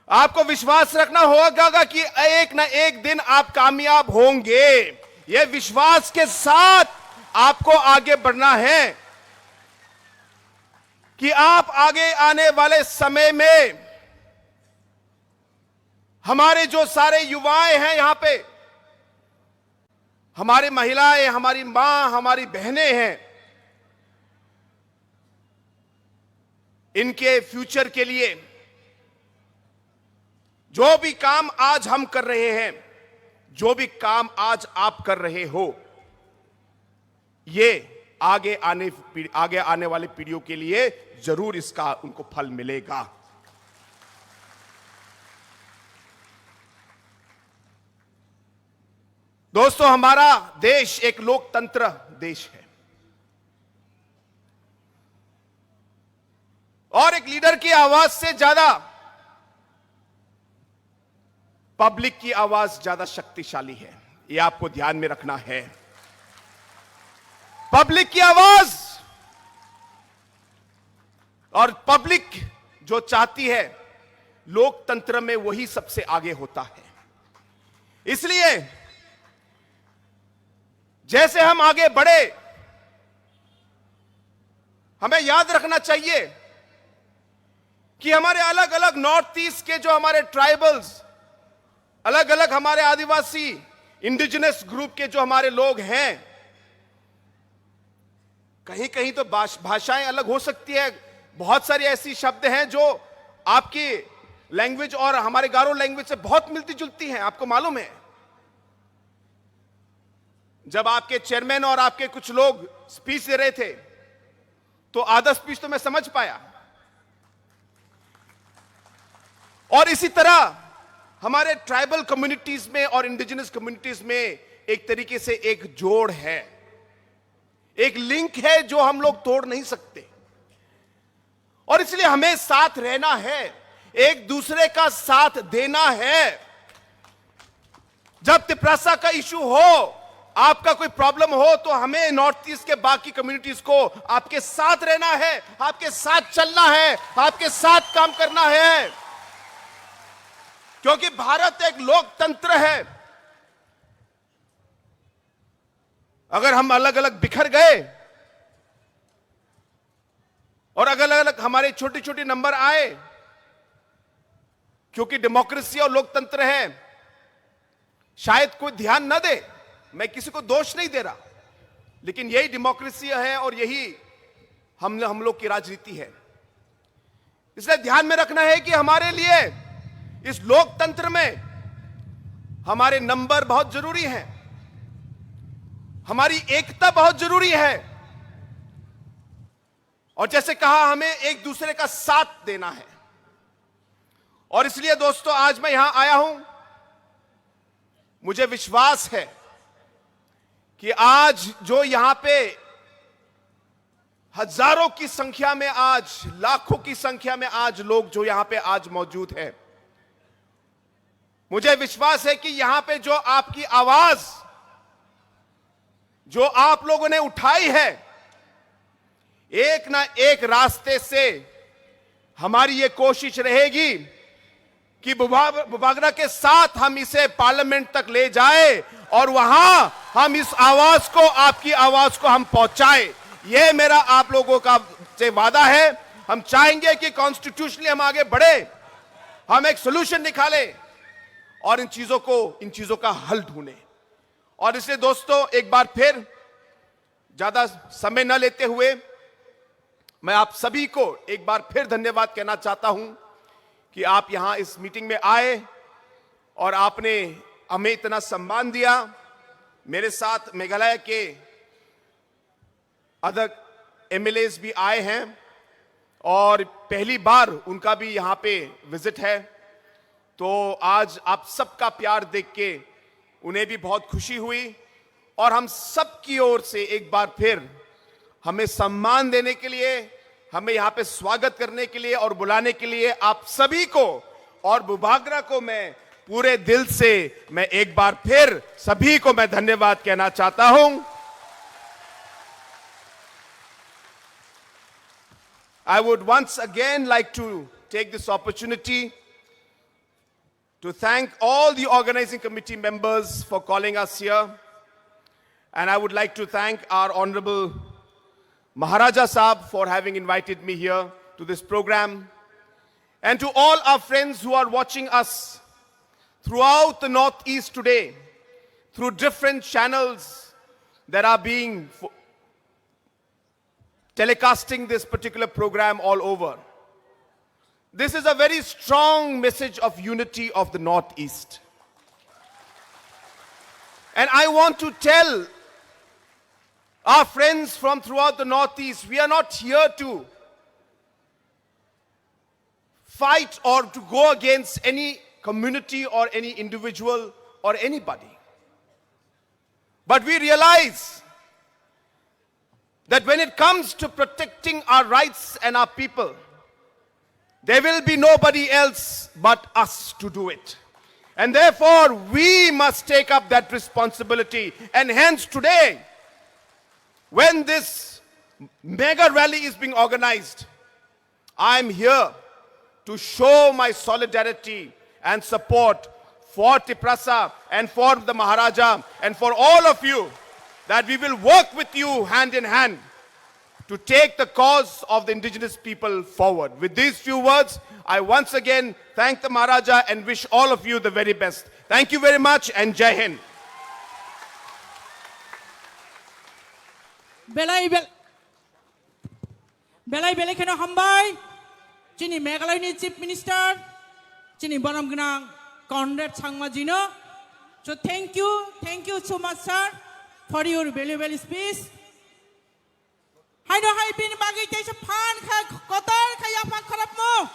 आपको विश्वास रखना होगा कि एक ना एक दिन आप कामयाब होंगे। यह विश्वास के साथ आपको आगे बढ़ना है कि आप आगे आने वाले समय में हमारे जो सारे युवाएं हैं यहां पे, हमारी महिलाएं, हमारी मां, हमारी बहनें हैं, इनके फ्यूचर के लिए जो भी काम आज हम कर रहे हैं, जो भी काम आज आप कर रहे हो, ये आगे आने वाली पीढ़ियों के लिए जरूर इसका उनको फल मिलेगा। दोस्तों, हमारा देश एक लोकतंत्र देश है और एक लीडर की आवाज से ज्यादा पब्लिक की आवाज ज्यादा शक्तिशाली है। यह आपको ध्यान में रखना है। पब्लिक की आवाज और पब्लिक जो चाहती है, लोकतंत्र में वही सबसे आगे होता है। इसलिए जैसे हम आगे बढ़े, हमें याद रखना चाहिए कि हमारे अलग अलग नॉर्थ ईस्ट के जो हमारे ट्राइबल्स, अलग अलग हमारे आदिवासी इंडिजिनस ग्रुप के जो हमारे लोग हैं, कहीं कहीं तो भाषाएं अलग हो सकती है। बहुत सारी ऐसी शब्द हैं जो आपकी लैंग्वेज और हमारे गारो लैंग्वेज से बहुत मिलती जुलती हैं। आपको मालूम है, जब आपके चेयरमैन और आपके कुछ लोग स्पीच दे रहे थे तो आधा स्पीच तो मैं समझ पाया, और इसी तरह हमारे ट्राइबल कम्युनिटीज में और इंडिजिनस कम्युनिटीज में एक तरीके से एक जोड़ है, एक लिंक है जो हम लोग तोड़ नहीं सकते। और इसलिए हमें साथ रहना है, एक दूसरे का साथ देना है। जब तिपरासा का इशू हो, आपका कोई प्रॉब्लम हो, तो हमें नॉर्थ ईस्ट के बाकी कम्युनिटीज को आपके साथ रहना है, आपके साथ चलना है, आपके साथ काम करना है, क्योंकि भारत एक लोकतंत्र है। अगर हम अलग अलग बिखर गए और अलग अलग हमारे छोटे छोटे नंबर आए, क्योंकि डेमोक्रेसी और लोकतंत्र है, शायद कोई ध्यान न दे, मैं किसी को दोष नहीं दे रहा, लेकिन यही डेमोक्रेसी है और यही हम लोग की राजनीति है। इसलिए ध्यान में रखना है कि हमारे लिए इस लोकतंत्र में हमारे नंबर बहुत जरूरी हैं, हमारी एकता बहुत जरूरी है, और जैसे कहा, हमें एक दूसरे का साथ देना है। और इसलिए दोस्तों, आज मैं यहां आया हूं, मुझे विश्वास है कि आज जो यहां पे हजारों की संख्या में, आज लाखों की संख्या में आज लोग जो यहां पे आज मौजूद हैं, मुझे विश्वास है कि यहां पे जो आपकी आवाज जो आप लोगों ने उठाई है, एक ना एक रास्ते से हमारी ये कोशिश रहेगी कि बुबागरा के साथ हम इसे पार्लियामेंट तक ले जाए और वहां हम इस आवाज को, आपकी आवाज को हम पहुंचाए। यह मेरा आप लोगों का से वादा है। हम चाहेंगे कि कॉन्स्टिट्यूशनली हम आगे बढ़े, हम एक सोल्यूशन निकालें और इन चीजों का हल ढूंढे। और इसलिए दोस्तों, एक बार फिर ज्यादा समय न लेते हुए मैं आप सभी को एक बार फिर धन्यवाद कहना चाहता हूं कि आप यहां इस मीटिंग में आए और आपने हमें इतना सम्मान दिया। मेरे साथ मेघालय के अदर एमएलएस भी आए हैं और पहली बार उनका भी यहां पे विजिट है, तो आज आप सबका प्यार देख के उन्हें भी बहुत खुशी हुई। और हम सब की ओर से एक बार फिर हमें सम्मान देने के लिए, हमें यहां पे स्वागत करने के लिए और बुलाने के लिए आप सभी को और बुभागरा को मैं पूरे दिल से मैं एक बार फिर सभी को मैं धन्यवाद कहना चाहता हूं। I would once again like to take this opportunity to thank all the organizing committee members for calling us here. And I would like to thank our Honorable Maharaja Saab for having invited me here to this program. And to all our friends who are watching us throughout the Northeast today, through different channels that are being telecasting this particular program all over. This is a very strong message of unity of the Northeast. And I want to tell our friends from throughout the Northeast, we are not here to fight or to go against any community or any individual or anybody. But we realize that when it comes to protecting our rights and our people, there will be nobody else but us to do it. And therefore, we must take up that responsibility. And hence today, when this mega rally is being organized, I'm here to show my solidarity and support for Tiprasa and for the Maharaja and for all of you, that we will work with you hand in hand to take the cause of the indigenous people forward. With these few words, I once again thank the Maharaja and wish all of you the very best. Thank you very much and Jai Hind. Belai Belekeno Hambai, Chini Meghalaya Chief Minister, Chini Bonam Gnang, Conrad Sangmajino. So thank you so much, sir, for your valuable speech. Hai no hai bin bagi tesa pan kha kotor kaya pan kharap mo.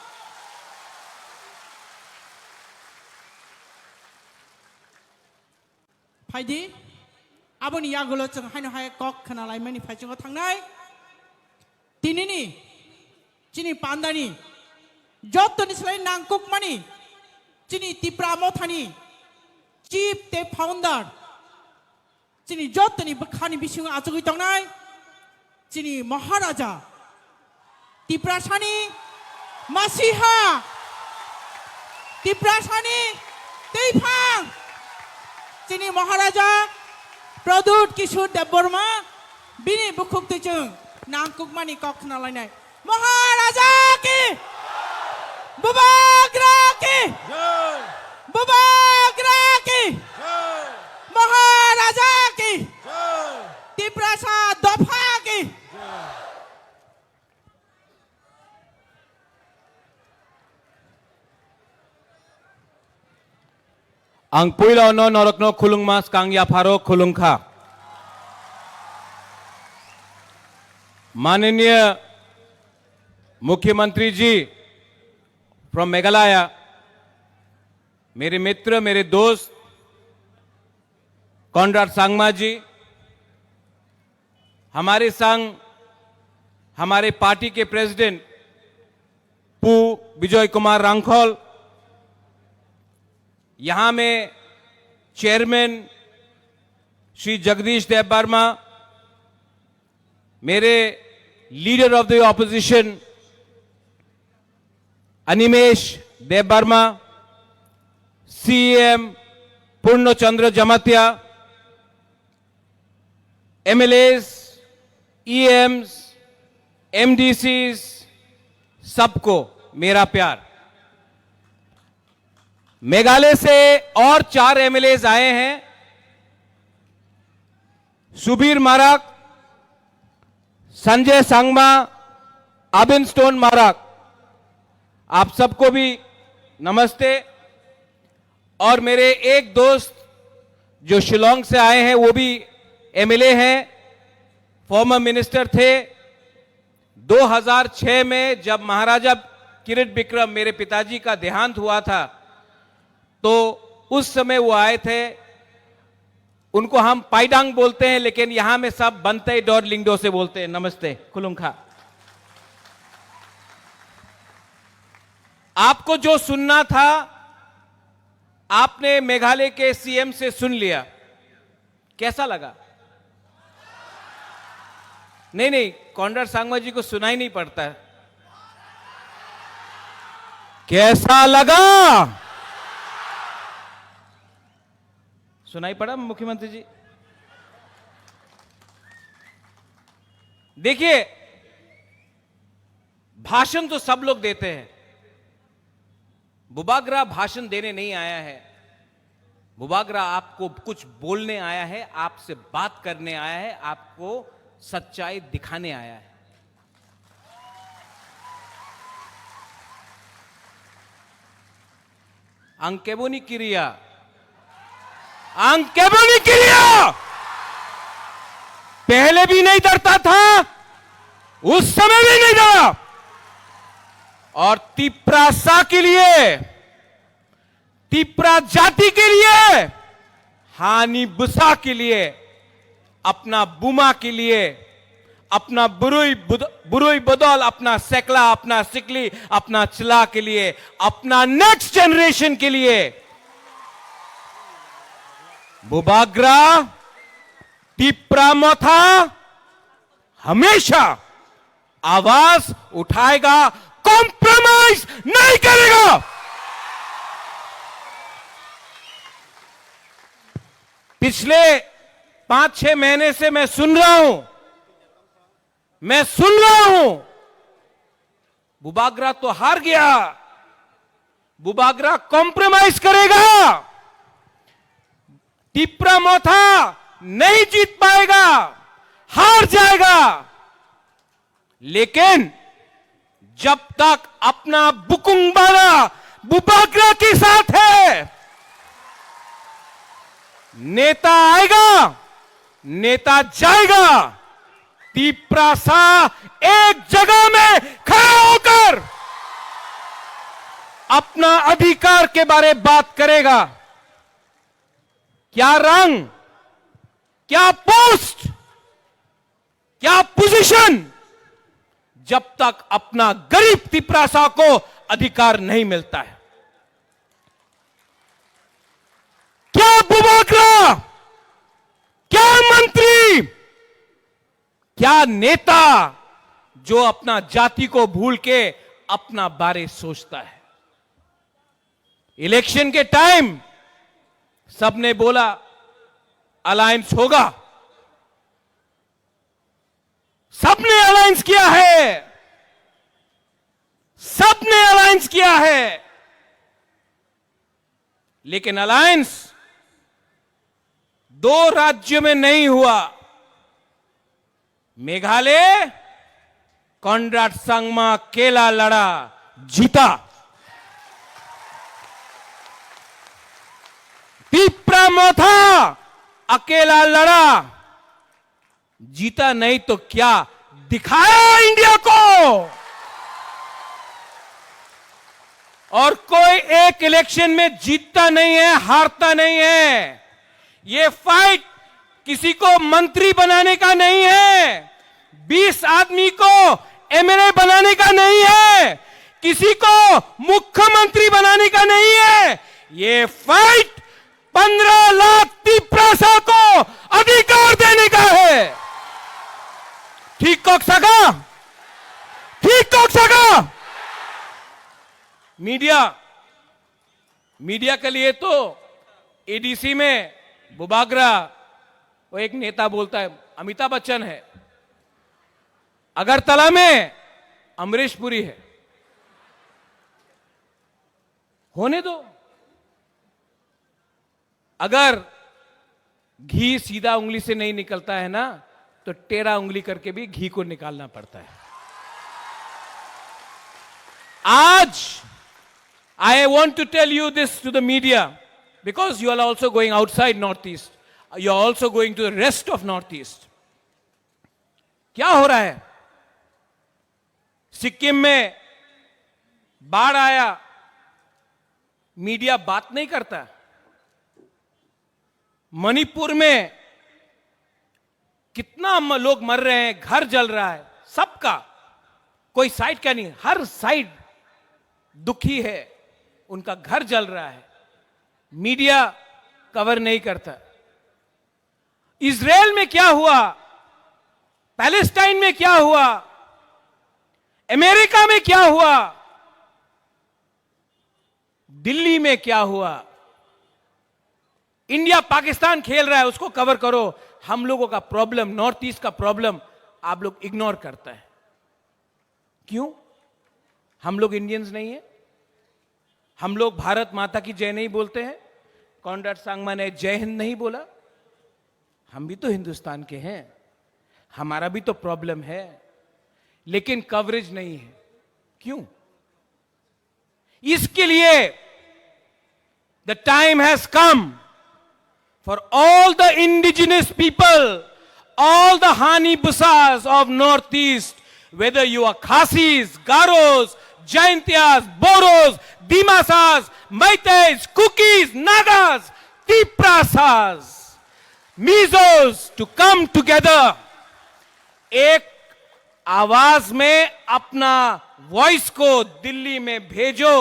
Phaidi aboni yagulo chung hai no hai kok khana lai mani phai chung thangnai. Tinini chini pandani jotto ni slai nangkuk mani chini Tipra Mothani chief te founder chini jotto ni bakhani bising achugui tongnai. Chini Maharaja Tiprasani Masiha Tiprasani Teipang Chini Maharaja Pradut Kishore Deborma Bini Bukhuk Tuchung Nangkuk Mani Kokna Lainai Maharaja ki Bubagra ki Bubagra ki Maharaja ki Tiprasa Dopha ki Ang puilaw no norokno khulung mas kang ya pharo khulung kha. माननीय मुख्यमंत्री जी from Meghalaya, मेरे मित्र, मेरे दोस्त Conrad Sangma जी, हमारे संग हमारे party के president पू विजय कुमार रांखोल, यहां में चेयरमैन श्री जगदीश देव वर्मा, मेरे leader of the opposition Animesh Dev Varma, CM Purnachandra Jamatia, MLAs, EMs, MDCs, सबको मेरा प्यार। मेघालय से और 4 एमएलएस आए हैं, सुबीर माराक, संजय सांगमा, आबिन स्टोन माराक, आप सबको भी नमस्ते। और मेरे एक दोस्त जो शिलोंग से आए हैं वो भी एमएलए हैं, फॉर्मर मिनिस्टर थे। 2006 में जब महाराजा किरीट बिक्रम मेरे पिताजी का देहांत हुआ था तो उस समय वो आए थे उनको हम पाइडांग बोलते हैं, लेकिन यहां में सब बनते डॉर लिंगडो से बोलते हैं। नमस्ते, खुलुंखा। आपको जो सुनना था आपने मेघालय के सीएम से सुन लिया, कैसा लगा? नहीं, कॉनराड सांगमा जी को सुनाई नहीं पड़ता है। कैसा लगा? सुनाई पड़ा मुख्यमंत्री जी? देखिए, भाषण तो सब लोग देते हैं। बुबागरा भाषण देने नहीं आया है। बुबागरा आपको कुछ बोलने आया है, आपसे बात करने आया है, आपको सच्चाई दिखाने आया है। अंकेबोनी क्रिया, अंकेबोनी क्रिया पहले भी नहीं डरता था, उस समय भी नहीं डरा। और तिप्रासा के लिए, तिप्रा जाति के लिए, हानि बुसा के लिए, अपना बुमा के लिए, अपना बुरुई बदौल, अपना सेकला, अपना सिकली, अपना चिला के लिए, अपना नेक्स्ट जनरेशन के लिए बुबागरा तिप्रा मोथा हमेशा आवाज उठाएगा, कॉम्प्रोमाइज नहीं करेगा। पिछले 5-6 महीने से मैं सुन रहा हूं, बुबागरा तो हार गया, बुबागरा कॉम्प्रोमाइज करेगा, तिप्रा मोथा नहीं जीत पाएगा, हार जाएगा। लेकिन जब तक अपना बुकुंगबारा बुबागरा के साथ है, नेता आएगा, नेता जाएगा। तिप्रासा एक जगह में खड़ा होकर अपना अधिकार के बारे में बात करेगा। क्या रंग, क्या पोस्ट, क्या पोजीशन, जब तक अपना गरीब तिप्रासा को अधिकार नहीं मिलता है। क्या बुबागरा, क्या मंत्री, क्या नेता जो अपना जाति को भूल के अपना बारे सोचता है? इलेक्शन के टाइम सबने बोला अलायंस होगा, सबने अलायंस किया है, सबने अलायंस किया है, लेकिन अलायंस 2 राज्यों में नहीं हुआ। मेघालय कॉनराड सांगमा अकेला लड़ा, जीता। तिप्रा मोथा अकेला लड़ा, जीता नहीं तो क्या दिखाया इंडिया को। और कोई एक इलेक्शन में जीतता नहीं है, हारता नहीं है। ये फाइट किसी को मंत्री बनाने का नहीं है, 20 आदमी को एमएलए बनाने का नहीं है, किसी को मुख्यमंत्री बनाने का नहीं है। ये फाइट 15 लाख तिप्रासा को अधिकार देने का है। ठीक कोक सका, ठीक कोक सका। मीडिया के लिए तो एडीसी में बुबागरा, वो एक नेता बोलता है अमिताभ बच्चन है, अगरतला में अमरीश पुरी है। होने दो। अगर घी सीधा उंगली से नहीं निकलता है ना, तो टेढ़ा उंगली करके भी घी को निकालना पड़ता है। आज I want to tell you this to the media, because you are also going outside Northeast. You are also going to the rest of Northeast. क्या हो रहा है? सिक्किम में बाढ़ आया, मीडिया बात नहीं करता। मणिपुर में कितना लोग मर रहे हैं, घर जल रहा है, सबका कोई साइड क्या नहीं, हर साइड दुखी है, उनका घर जल रहा है, मीडिया कवर नहीं करता। इजराइल में क्या हुआ, पैलेस्टाइन में क्या हुआ, अमेरिका में क्या हुआ, दिल्ली में क्या हुआ, इंडिया पाकिस्तान खेल रहा है, उसको कवर करो। हम लोगों का प्रॉब्लम, नॉर्थ ईस्ट का प्रॉब्लम आप लोग इग्नोर करता है। क्यों? हम लोग इंडियंस नहीं है? हम लोग भारत माता की जय नहीं बोलते हैं? कॉनराड सांगमा ने जय हिंद नहीं बोला? हम भी तो हिंदुस्तान के हैं, हमारा भी तो प्रॉब्लम है, लेकिन कवरेज नहीं है। क्यों? इसके लिए the time has come for all the indigenous people, all the Hani-Busas of Northeast, whether you are Khasis, Garos, Jaintias, Boros, Dimasas, Maitais, Kukis, Nagas, Tiprasas, Mizos, to come together, एक आवाज में अपना voice को दिल्ली में भेजो।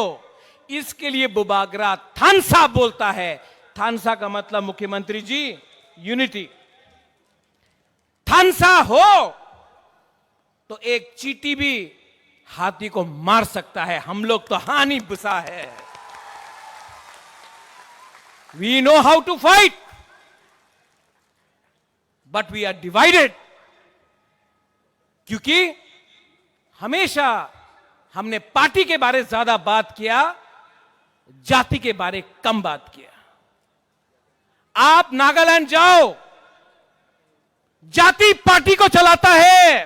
इसके लिए बुबागरा थानसा बोलता है। थानसा का मतलब मुख्यमंत्री जी, यूनिटी। थानसा हो तो एक चींटी भी हाथी को मार सकता है। हम लोग तो हानि बुसा है। We know how to fight, but we are divided. क्योंकि हमेशा हमने पार्टी के बारे ज्यादा बात किया, जाति के बारे कम बात किया। आप नागालैंड जाओ, जाति पार्टी को चलाता है।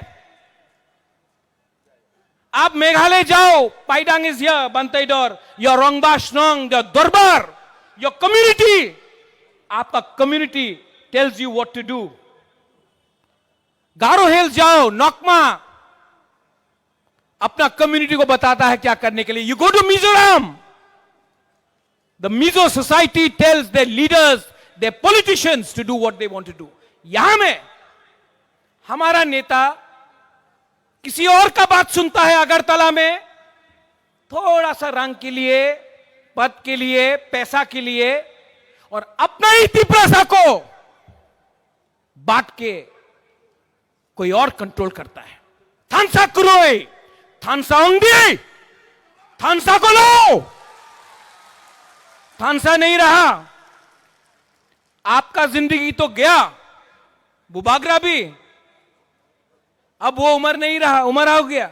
आप मेघालय जाओ, पाइडांग इज हियर, बंतईडोर, योर रोंगबाशनोंग, योर दरबार, योर कम्युनिटी, आपका community tells you what to do. Garo hills जाओ, नोकमा, अपना कम्युनिटी को बताता है क्या करने के लिए। You go to Mizoram, the Mizo society tells the leaders, the politicians to do what they want to do. यहां में हमारा नेता किसी और का बात सुनता है अगरतला में, थोड़ा सा रंग के लिए, पद के लिए, पैसा के लिए, और अपना ही तिपरासा को बांट के कोई और कंट्रोल करता है। थानसा कुरोई, थानसा ओंगी, थानसा को लो। थानसा नहीं रहा, आपका जिंदगी तो गया, बुबागरा भी, अब वो उम्र नहीं रहा, उम्र हो गया,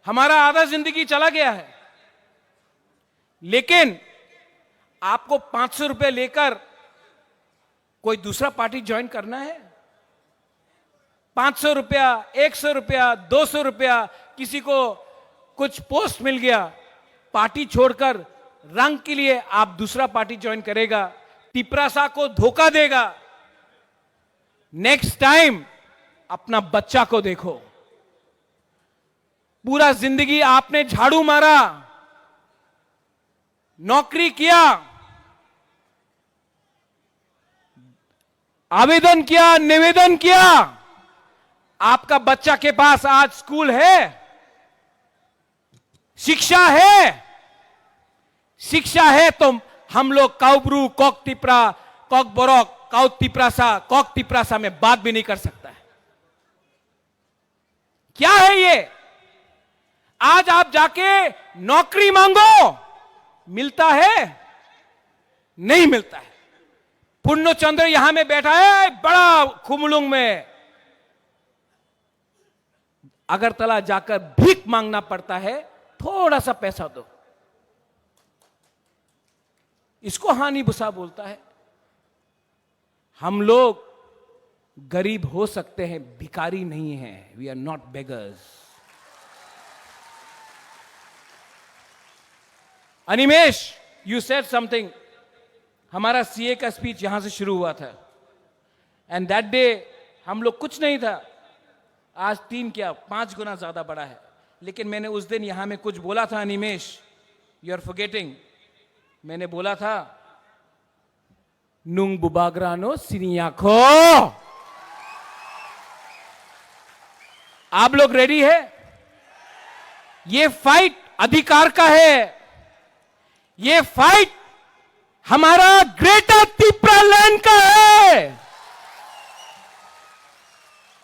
हमारा आधा जिंदगी चला गया है। लेकिन आपको 500 रुपए लेकर कोई दूसरा पार्टी ज्वाइन करना है? 500 रुपया, 100 रुपया, 200 रुपया, किसी को कुछ पोस्ट मिल गया, पार्टी छोड़कर रंग के लिए आप दूसरा पार्टी ज्वाइन करेगा, तिपरासा को धोखा देगा। नेक्स्ट टाइम अपना बच्चा को देखो। पूरा जिंदगी आपने झाड़ू मारा, नौकरी किया, आवेदन किया, निवेदन किया, आपका बच्चा के पास आज स्कूल है, शिक्षा है। शिक्षा है तो हम लोग काउब्रू, कॉक तिपरा, कॉक बोरोक, काउत तिपरासा, कॉक तिपरासा में बात भी नहीं कर सकता है। क्या है ये? आज आप जाके नौकरी मांगो, मिलता है? नहीं मिलता है। पुण्य चंद्र यहां में बैठा है, बड़ा खुमलुंग में, अगरतला जाकर भीख मांगना पड़ता है, थोड़ा सा पैसा दो। इसको हानि बुसा बोलता है। हम लोग गरीब हो सकते हैं, भिखारी नहीं हैं। We are not beggars. Animesh, you said something. हमारा सीए का स्पीच यहां से शुरू हुआ था, एंड दैट डे हम लोग कुछ नहीं था। आज 3 क्या 5 गुना ज्यादा बड़ा है। लेकिन मैंने उस दिन यहां में कुछ बोला था, अनिमेश, यू आर फॉरगेटिंग। मैंने बोला था nung bubagrano siniyako. आप लोग रेडी है? ये फाइट अधिकार का है, ये फाइट हमारा ग्रेटर त्रिपुरा लैंड का है,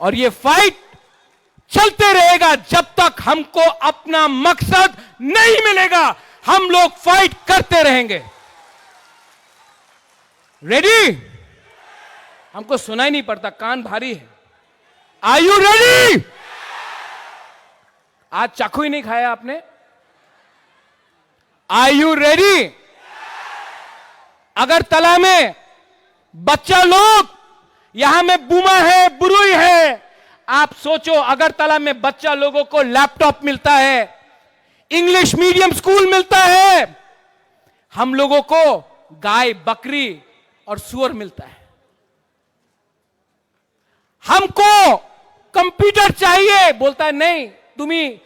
और ये फाइट चलते रहेगा जब तक हमको अपना मकसद नहीं मिलेगा। हम लोग फाइट करते रहेंगे। रेडी? हमको सुनाई नहीं पड़ता, कान भारी है। Are you ready? आज चाकू ही नहीं खाया आपने? Are you ready? अगरतला में बच्चा लोग, यहां में बुमा है, बुरुई है। आप सोचो, अगरतला में बच्चा लोगों को लैपटॉप मिलता है, इंग्लिश मीडियम स्कूल मिलता है, हम लोगों को गाय, बकरी और सुअर मिलता है। हमको कंप्यूटर चाहिए, बोलता है नहीं, तुम्ही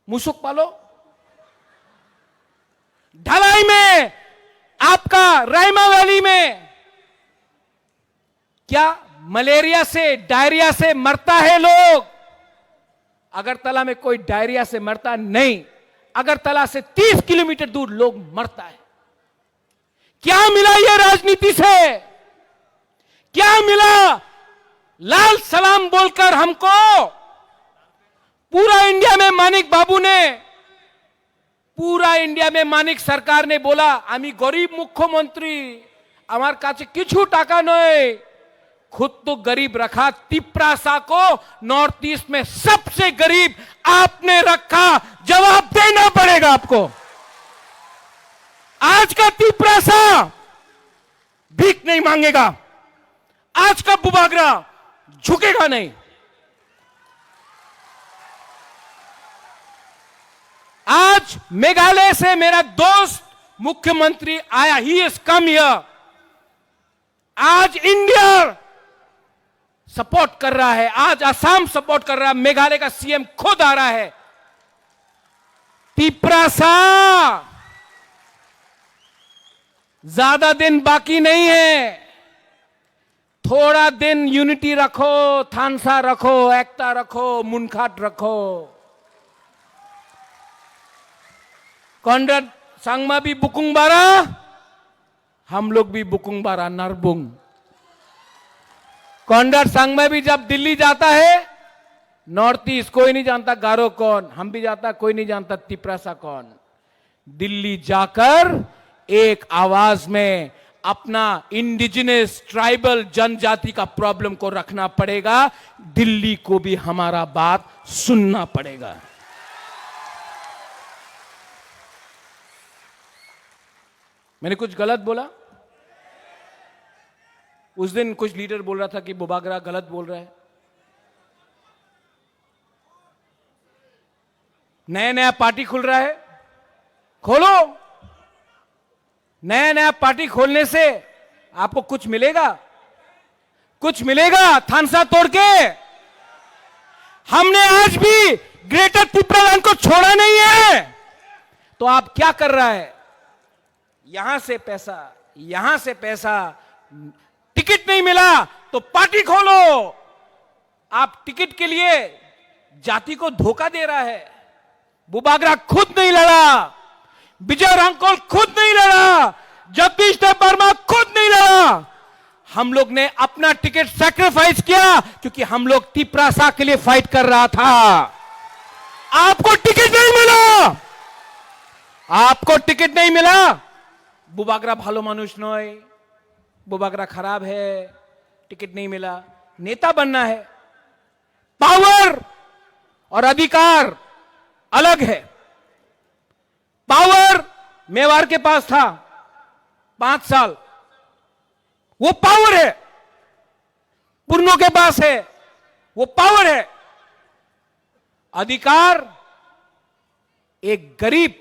मुसुक पालो। ढलाई में, आपका रायमा वैली में क्या मलेरिया से, डायरिया से मरता है लोग? अगरतला में कोई डायरिया से मरता नहीं। अगरतला से 30 किलोमीटर दूर लोग मरता है। क्या मिला ये राजनीति से? क्या मिला लाल सलाम बोलकर हमको? पूरा इंडिया में मानिक बाबू ने, पूरा इंडिया में मानिक सरकार ने बोला, आमी गरीब मुख्यमंत्री, আমার কাছে কিছু টাকা নয়। खुद तो गरीब रखा, तिपरासा को नॉर्थ ईस्ट में सबसे गरीब आपने रखा। जवाब देना पड़ेगा आपको। आज का तिपरासा भीख नहीं मांगेगा, आज का बुबागरा झुकेगा नहीं। आज मेघालय से मेरा दोस्त मुख्यमंत्री आया, ही इज कम हियर। आज इंडिया सपोर्ट कर रहा है, आज असम सपोर्ट कर रहा है, मेघालय का सीएम खुद आ रहा है। तिपरासा ज्यादा दिन बाकी नहीं है, थोड़ा दिन यूनिटी रखो, थानसा रखो, एकता रखो, मुनखाट रखो। कॉन्ड्रेड सांगमा भी बुकुंग बारा, हम लोग भी बुकुंग बारा नरबुंग। कॉन्ड्रेड सांगमा भी जब दिल्ली जाता है, नॉर्थ ईस्ट कोई नहीं जानता गारो कौन, हम भी जाता, कोई नहीं जानता तिपरासा कौन। दिल्ली जाकर एक आवाज में अपना इंडिजिनस ट्राइबल जनजाति का प्रॉब्लम को रखना पड़ेगा। दिल्ली को भी हमारा बात सुनना पड़ेगा। मैंने कुछ गलत बोला? उस दिन कुछ लीडर बोल रहा था कि बुबागरा गलत बोल रहा है। नया नया पार्टी खुल रहा है, खोलो। नया नया पार्टी खोलने से आपको कुछ मिलेगा? कुछ मिलेगा थानसा तोड़ के? हमने आज भी ग्रेटर त्रिपुरा लैंड को छोड़ा नहीं है। तो आप क्या कर रहा है? यहां से पैसा, यहां से पैसा, टिकट नहीं मिला तो पार्टी खोलो। आप टिकट के लिए जाति को धोखा दे रहा है। बुबागरा खुद नहीं लड़ा, विजय रांकोल खुद नहीं लड़ा, जगदीश देव वर्मा खुद नहीं लड़ा। हम लोग ने अपना टिकट सैक्रिफाइस किया क्योंकि हम लोग तिपरासा के लिए फाइट कर रहा था। आपको टिकट नहीं मिला, आपको टिकट नहीं मिला। बुबागरा भालो मानुष नय, बुबागरा खराब है, टिकट नहीं मिला। नेता बनना है, पावर और अधिकार अलग है। पावर मेवाड़ के पास था 5 साल, वो पावर है। पुरनो के पास है, वो पावर है। अधिकार एक गरीब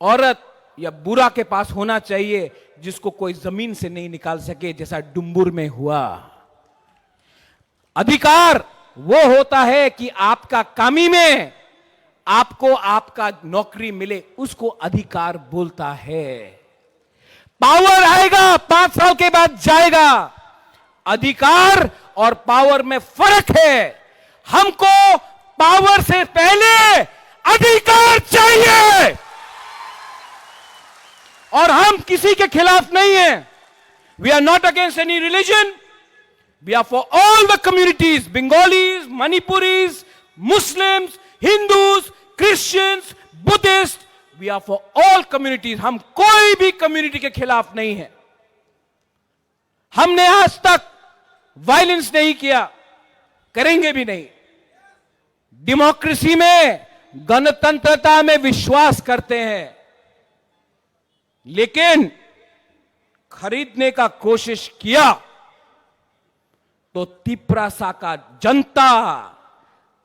औरत या बुरा के पास होना चाहिए जिसको कोई जमीन से नहीं निकाल सके, जैसा डुम्बुर में हुआ। अधिकार वो होता है कि आपका कामी में आपको आपका नौकरी मिले, उसको अधिकार बोलता है। पावर आएगा 5 साल के बाद जाएगा। अधिकार और पावर में फर्क है। हमको पावर से पहले अधिकार चाहिए और हम किसी के खिलाफ नहीं हैं। We are not against any religion, we are for all the communities, Bengalis, Manipuris, Muslims, Hindus, Christians, Buddhist, we are for all communities. हम कोई भी कम्युनिटी के खिलाफ नहीं है। हमने आज तक वायलेंस नहीं किया, करेंगे भी नहीं। डेमोक्रेसी में, गणतंत्रता में विश्वास करते हैं, लेकिन खरीदने का कोशिश किया तो तिप्रासा का जनता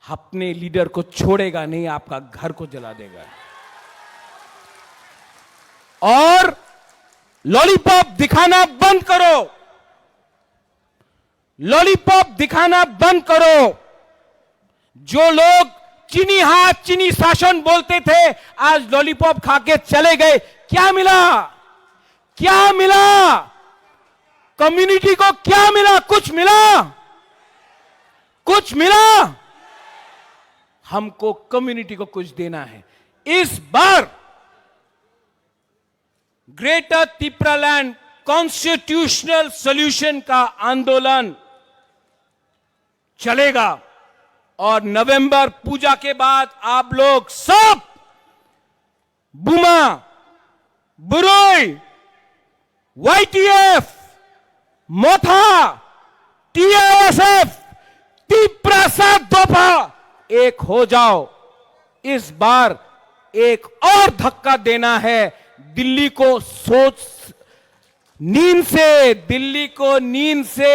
अपने लीडर को छोड़ेगा नहीं, आपका घर को जला देगा। और लॉलीपॉप दिखाना बंद करो, लॉलीपॉप दिखाना बंद करो। जो लोग चीनी हाथ चीनी शासन बोलते थे, आज लॉलीपॉप खा के चले गए। क्या मिला? क्या मिला? कम्युनिटी को क्या मिला? कुछ मिला? कुछ मिला? हमको कम्युनिटी को कुछ देना है। इस बार ग्रेटर तिप्रालैंड कॉन्स्टिट्यूशनल सॉल्यूशन का आंदोलन चलेगा और नवंबर पूजा के बाद आप लोग सब बुमा, बुरोई, YTF, मोथा, TISF, तिप्रासा दोफा एक हो जाओ। इस बार एक और धक्का देना है। दिल्ली को दिल्ली को नींद से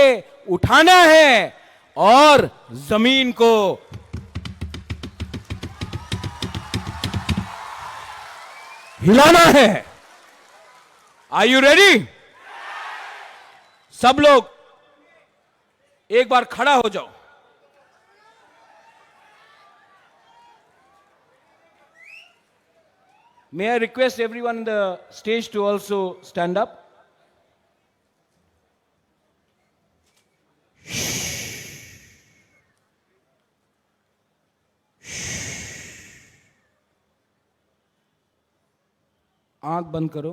उठाना है और जमीन को हिलाना है। Are you ready? सब लोग एक बार खड़ा हो जाओ। May I request everyone on the stage to also stand up? आंख बंद करो,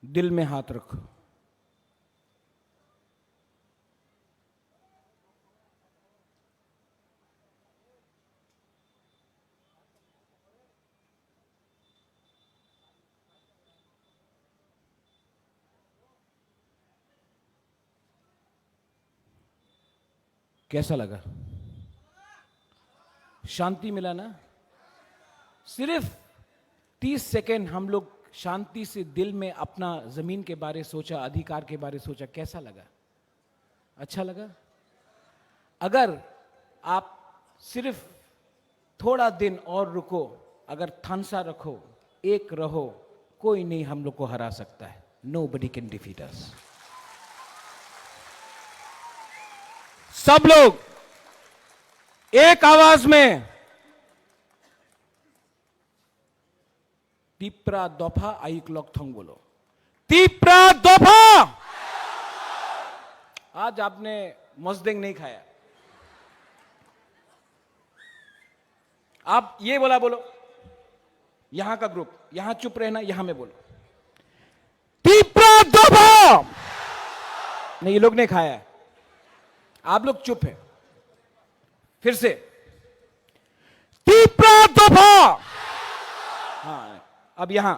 दिल में हाथ रखो। कैसा लगा? शांति मिला ना? सिर्फ 30 सेकेंड हम लोग शांति से दिल में अपना जमीन के बारे सोचा, अधिकार के बारे सोचा। कैसा लगा? अच्छा लगा? अगर आप सिर्फ थोड़ा दिन और रुको, अगर थानसा रखो, एक रहो, कोई नहीं हम लोग को हरा सकता है। Nobody can defeat us. सब लोग एक आवाज में तिप्रा दोफा आइक लोकथोंग बोलो। तिप्रा दोफा। आज आपने मजदेंग नहीं खाया, आप ये बोलो। यहां का ग्रुप, यहां चुप रहना, यहां में बोलो तिप्रा दोफा। नहीं, ये लोग ने खाया है, आप लोग चुप है। फिर से तिप्रा दोफा। हाँ, अब यहां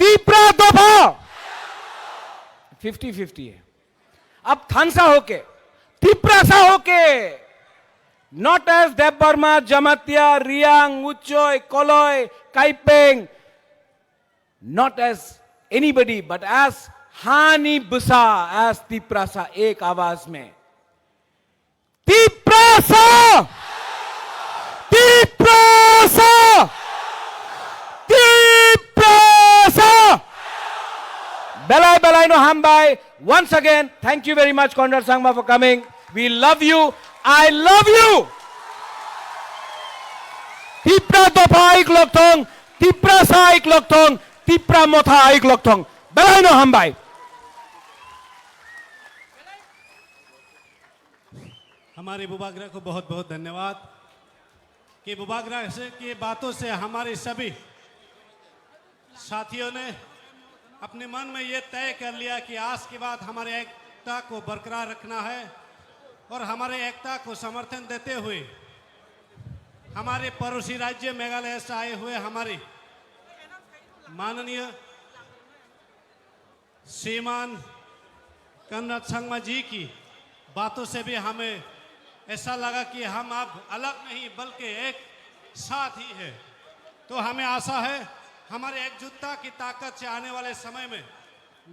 तिप्रा दोफा। 50-50 है। अब थानसा होके, तिप्रासा होके, not as Debbarma, Jamatia, Reang, Uchoi, Koloi, Kaipeng, not as anybody but as हानी बुसा, एज तिप्रासा, एक आवाज में Tiprasa, Tiprasa, Tiprasa. Belai Belai no Hambai. Once again, thank you very much, Conrad Sangma, for coming. We love you. I love you. Tipra Dopa Ik Lokthong, Tipra Sa Ik Lokthong, Tipra मोथा आइक लक्थों बेलाइनो हमबाई हमारे बुबागरा को बहुत बहुत धन्यवाद कि बुबागरा से की बातों से हमारे सभी साथियों ने अपने मन में ये तय कर लिया कि आज के बाद हमारे एकता को बरकरार रखना है और हमारे एकता को समर्थन देते हुए हमारे पड़ोसी राज्य मेघालय से आए हुए हमारे माननीय श्रीमान कन्नड़ संगमा जी की बातों से भी हमें ऐसा लगा कि हम अब अलग नहीं बल्कि एक साथ ही है। तो हमें आशा है हमारे एकजुटता की ताकत से आने वाले समय में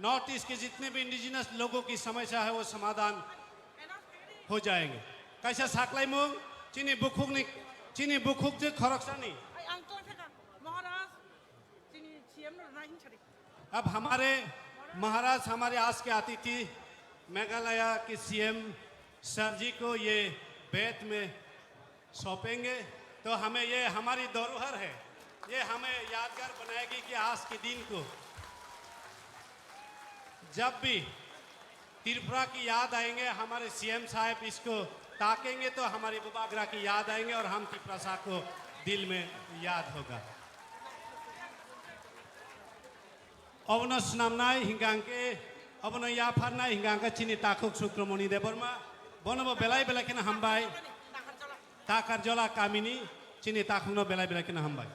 नॉर्थ ईस्ट के जितने भी इंडिजिनस लोगों की समस्या है वो समाधान हो जाएंगे। कैसा साकलाई मुंग चीनी बुखुक जो खरकसानी अब हमारे महाराज हमारे आज के अतिथि मेघालय के सीएम सर जी को ये बेत में सौंपेंगे। तो हमें ये हमारी धरोहर है, ये हमें यादगार बनाएगी कि आज के दिन को जब भी त्रिपुरा की याद आएंगे हमारे सीएम साहब इसको ताकेंगे तो हमारी बुबागरा की याद आएंगे और हम त्रिपुरा साहब को दिल में याद होगा। अवनो सुनामनाय हिंगांके अवनो याफारनाय हिंगांका चिनी ताकुक सुक्रमणि देबरमा बनबो बेलाय बेलायखिन हामबाय ताकार जला कामिनी चिनी ताकुनो बेलाय बेलायखिन हामबाय।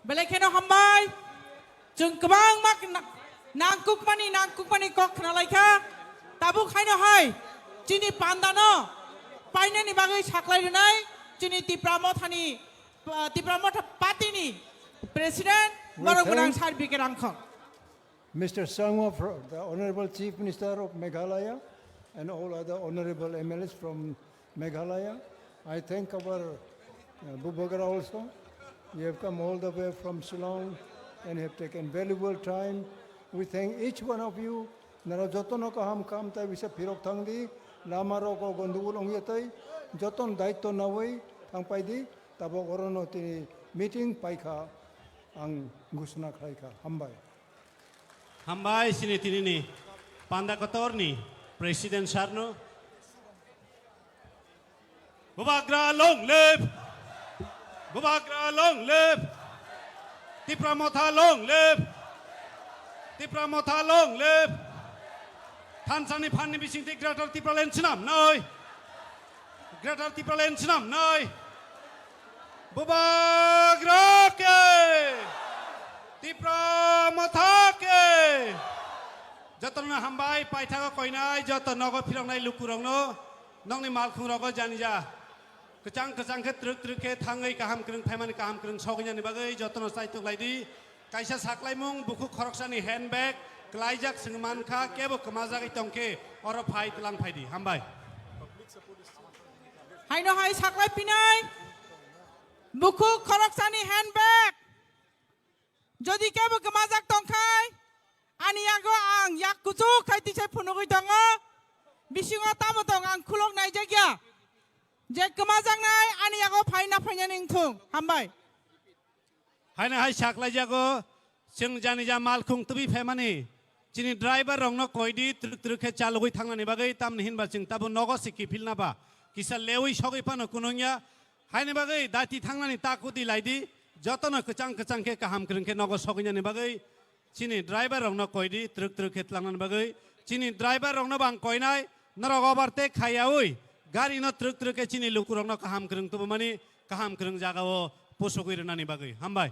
बेलायखेनो हामबाय जों गोबां माक नांकुकमानि कक नालायखा ताबु खायनो हाय चिनि पान्दानो पाइनानि बागै साख्लायनाय चिनि त्रिपुरा मथा पार्टीनि president बरगुनां सार्बिके रांखं Mr. Sangma, the Honorable Chief Minister of Meghalaya, and all other honorable MLAs from Meghalaya. I thank our Bubagra also. You have come all the way from Shillong and have taken valuable time. We thank each one of you. Nara jotono ka ham kam tai bisa pirok thangdi lamaro ko gondugul ongyetai joton daitto nawai thangpai di tabo gorono ti meeting paikha ang gusna khaika hambai. Hambai sini tinini panda kotorni Presiden Sarno. Bubagra long live. Bubagra long live. Tipra Motha long live. Tipra Motha long live. Tansani Pani Bising Greater Tipra Lensinam noi. Greater Tipra Lensinam noi. Bubagra ke. Tipra Motha ke. Joton hambai paitha ko koinai joton nogo phirong nai lukurong no nongni malkhung rogo janija. Kecang ke truk ke thangai kaham kreng phaimani kaham kreng sognya ni bagai jotono saituk laidi kaisa saklaimung buku khoroksani handbag klaijak singman kha kebo kemajagai tongke oro phai tlang phaidi hambai haino hai saklai pinai buku khoroksani handbag jodi kebo kemajak tongkai ani ago ang yak kucu khaiti sai phunugui dongo bisingo tamo tong ang khulok nai jagya je kemajak nai ani ago phaina phaina ningthung hambai haina hai saklai jago sing janija malkhung tubi phaimani chini driver rongno koidi truk ke chalugui thangnani bagai tamni hinba sing tabu nogo siki filna ba kisa lewi sogoi pano kunongya haine bagai dati thangnani takudi laidi jotono kecang ke kaham kreng ke nogo sognya ni bagai chini driver rongno koidi truk ke tlangan bagai chini driver rongno bang koinai narogo barte khaiaui gari no truk ke chini lukurongno kaham kreng tu mani kaham kreng jagao posogoi renani bagai hambai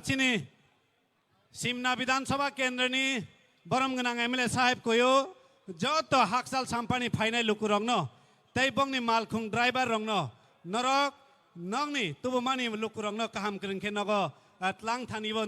chini Simna Vidansabha Kendrani Boromganang MLA Sahib koyo joto haksal sampani phainai lukurongno tei bongni malkhung driver rongno norok nongni tubumani lukurongno kaham kreng ke nogo tlang thanibo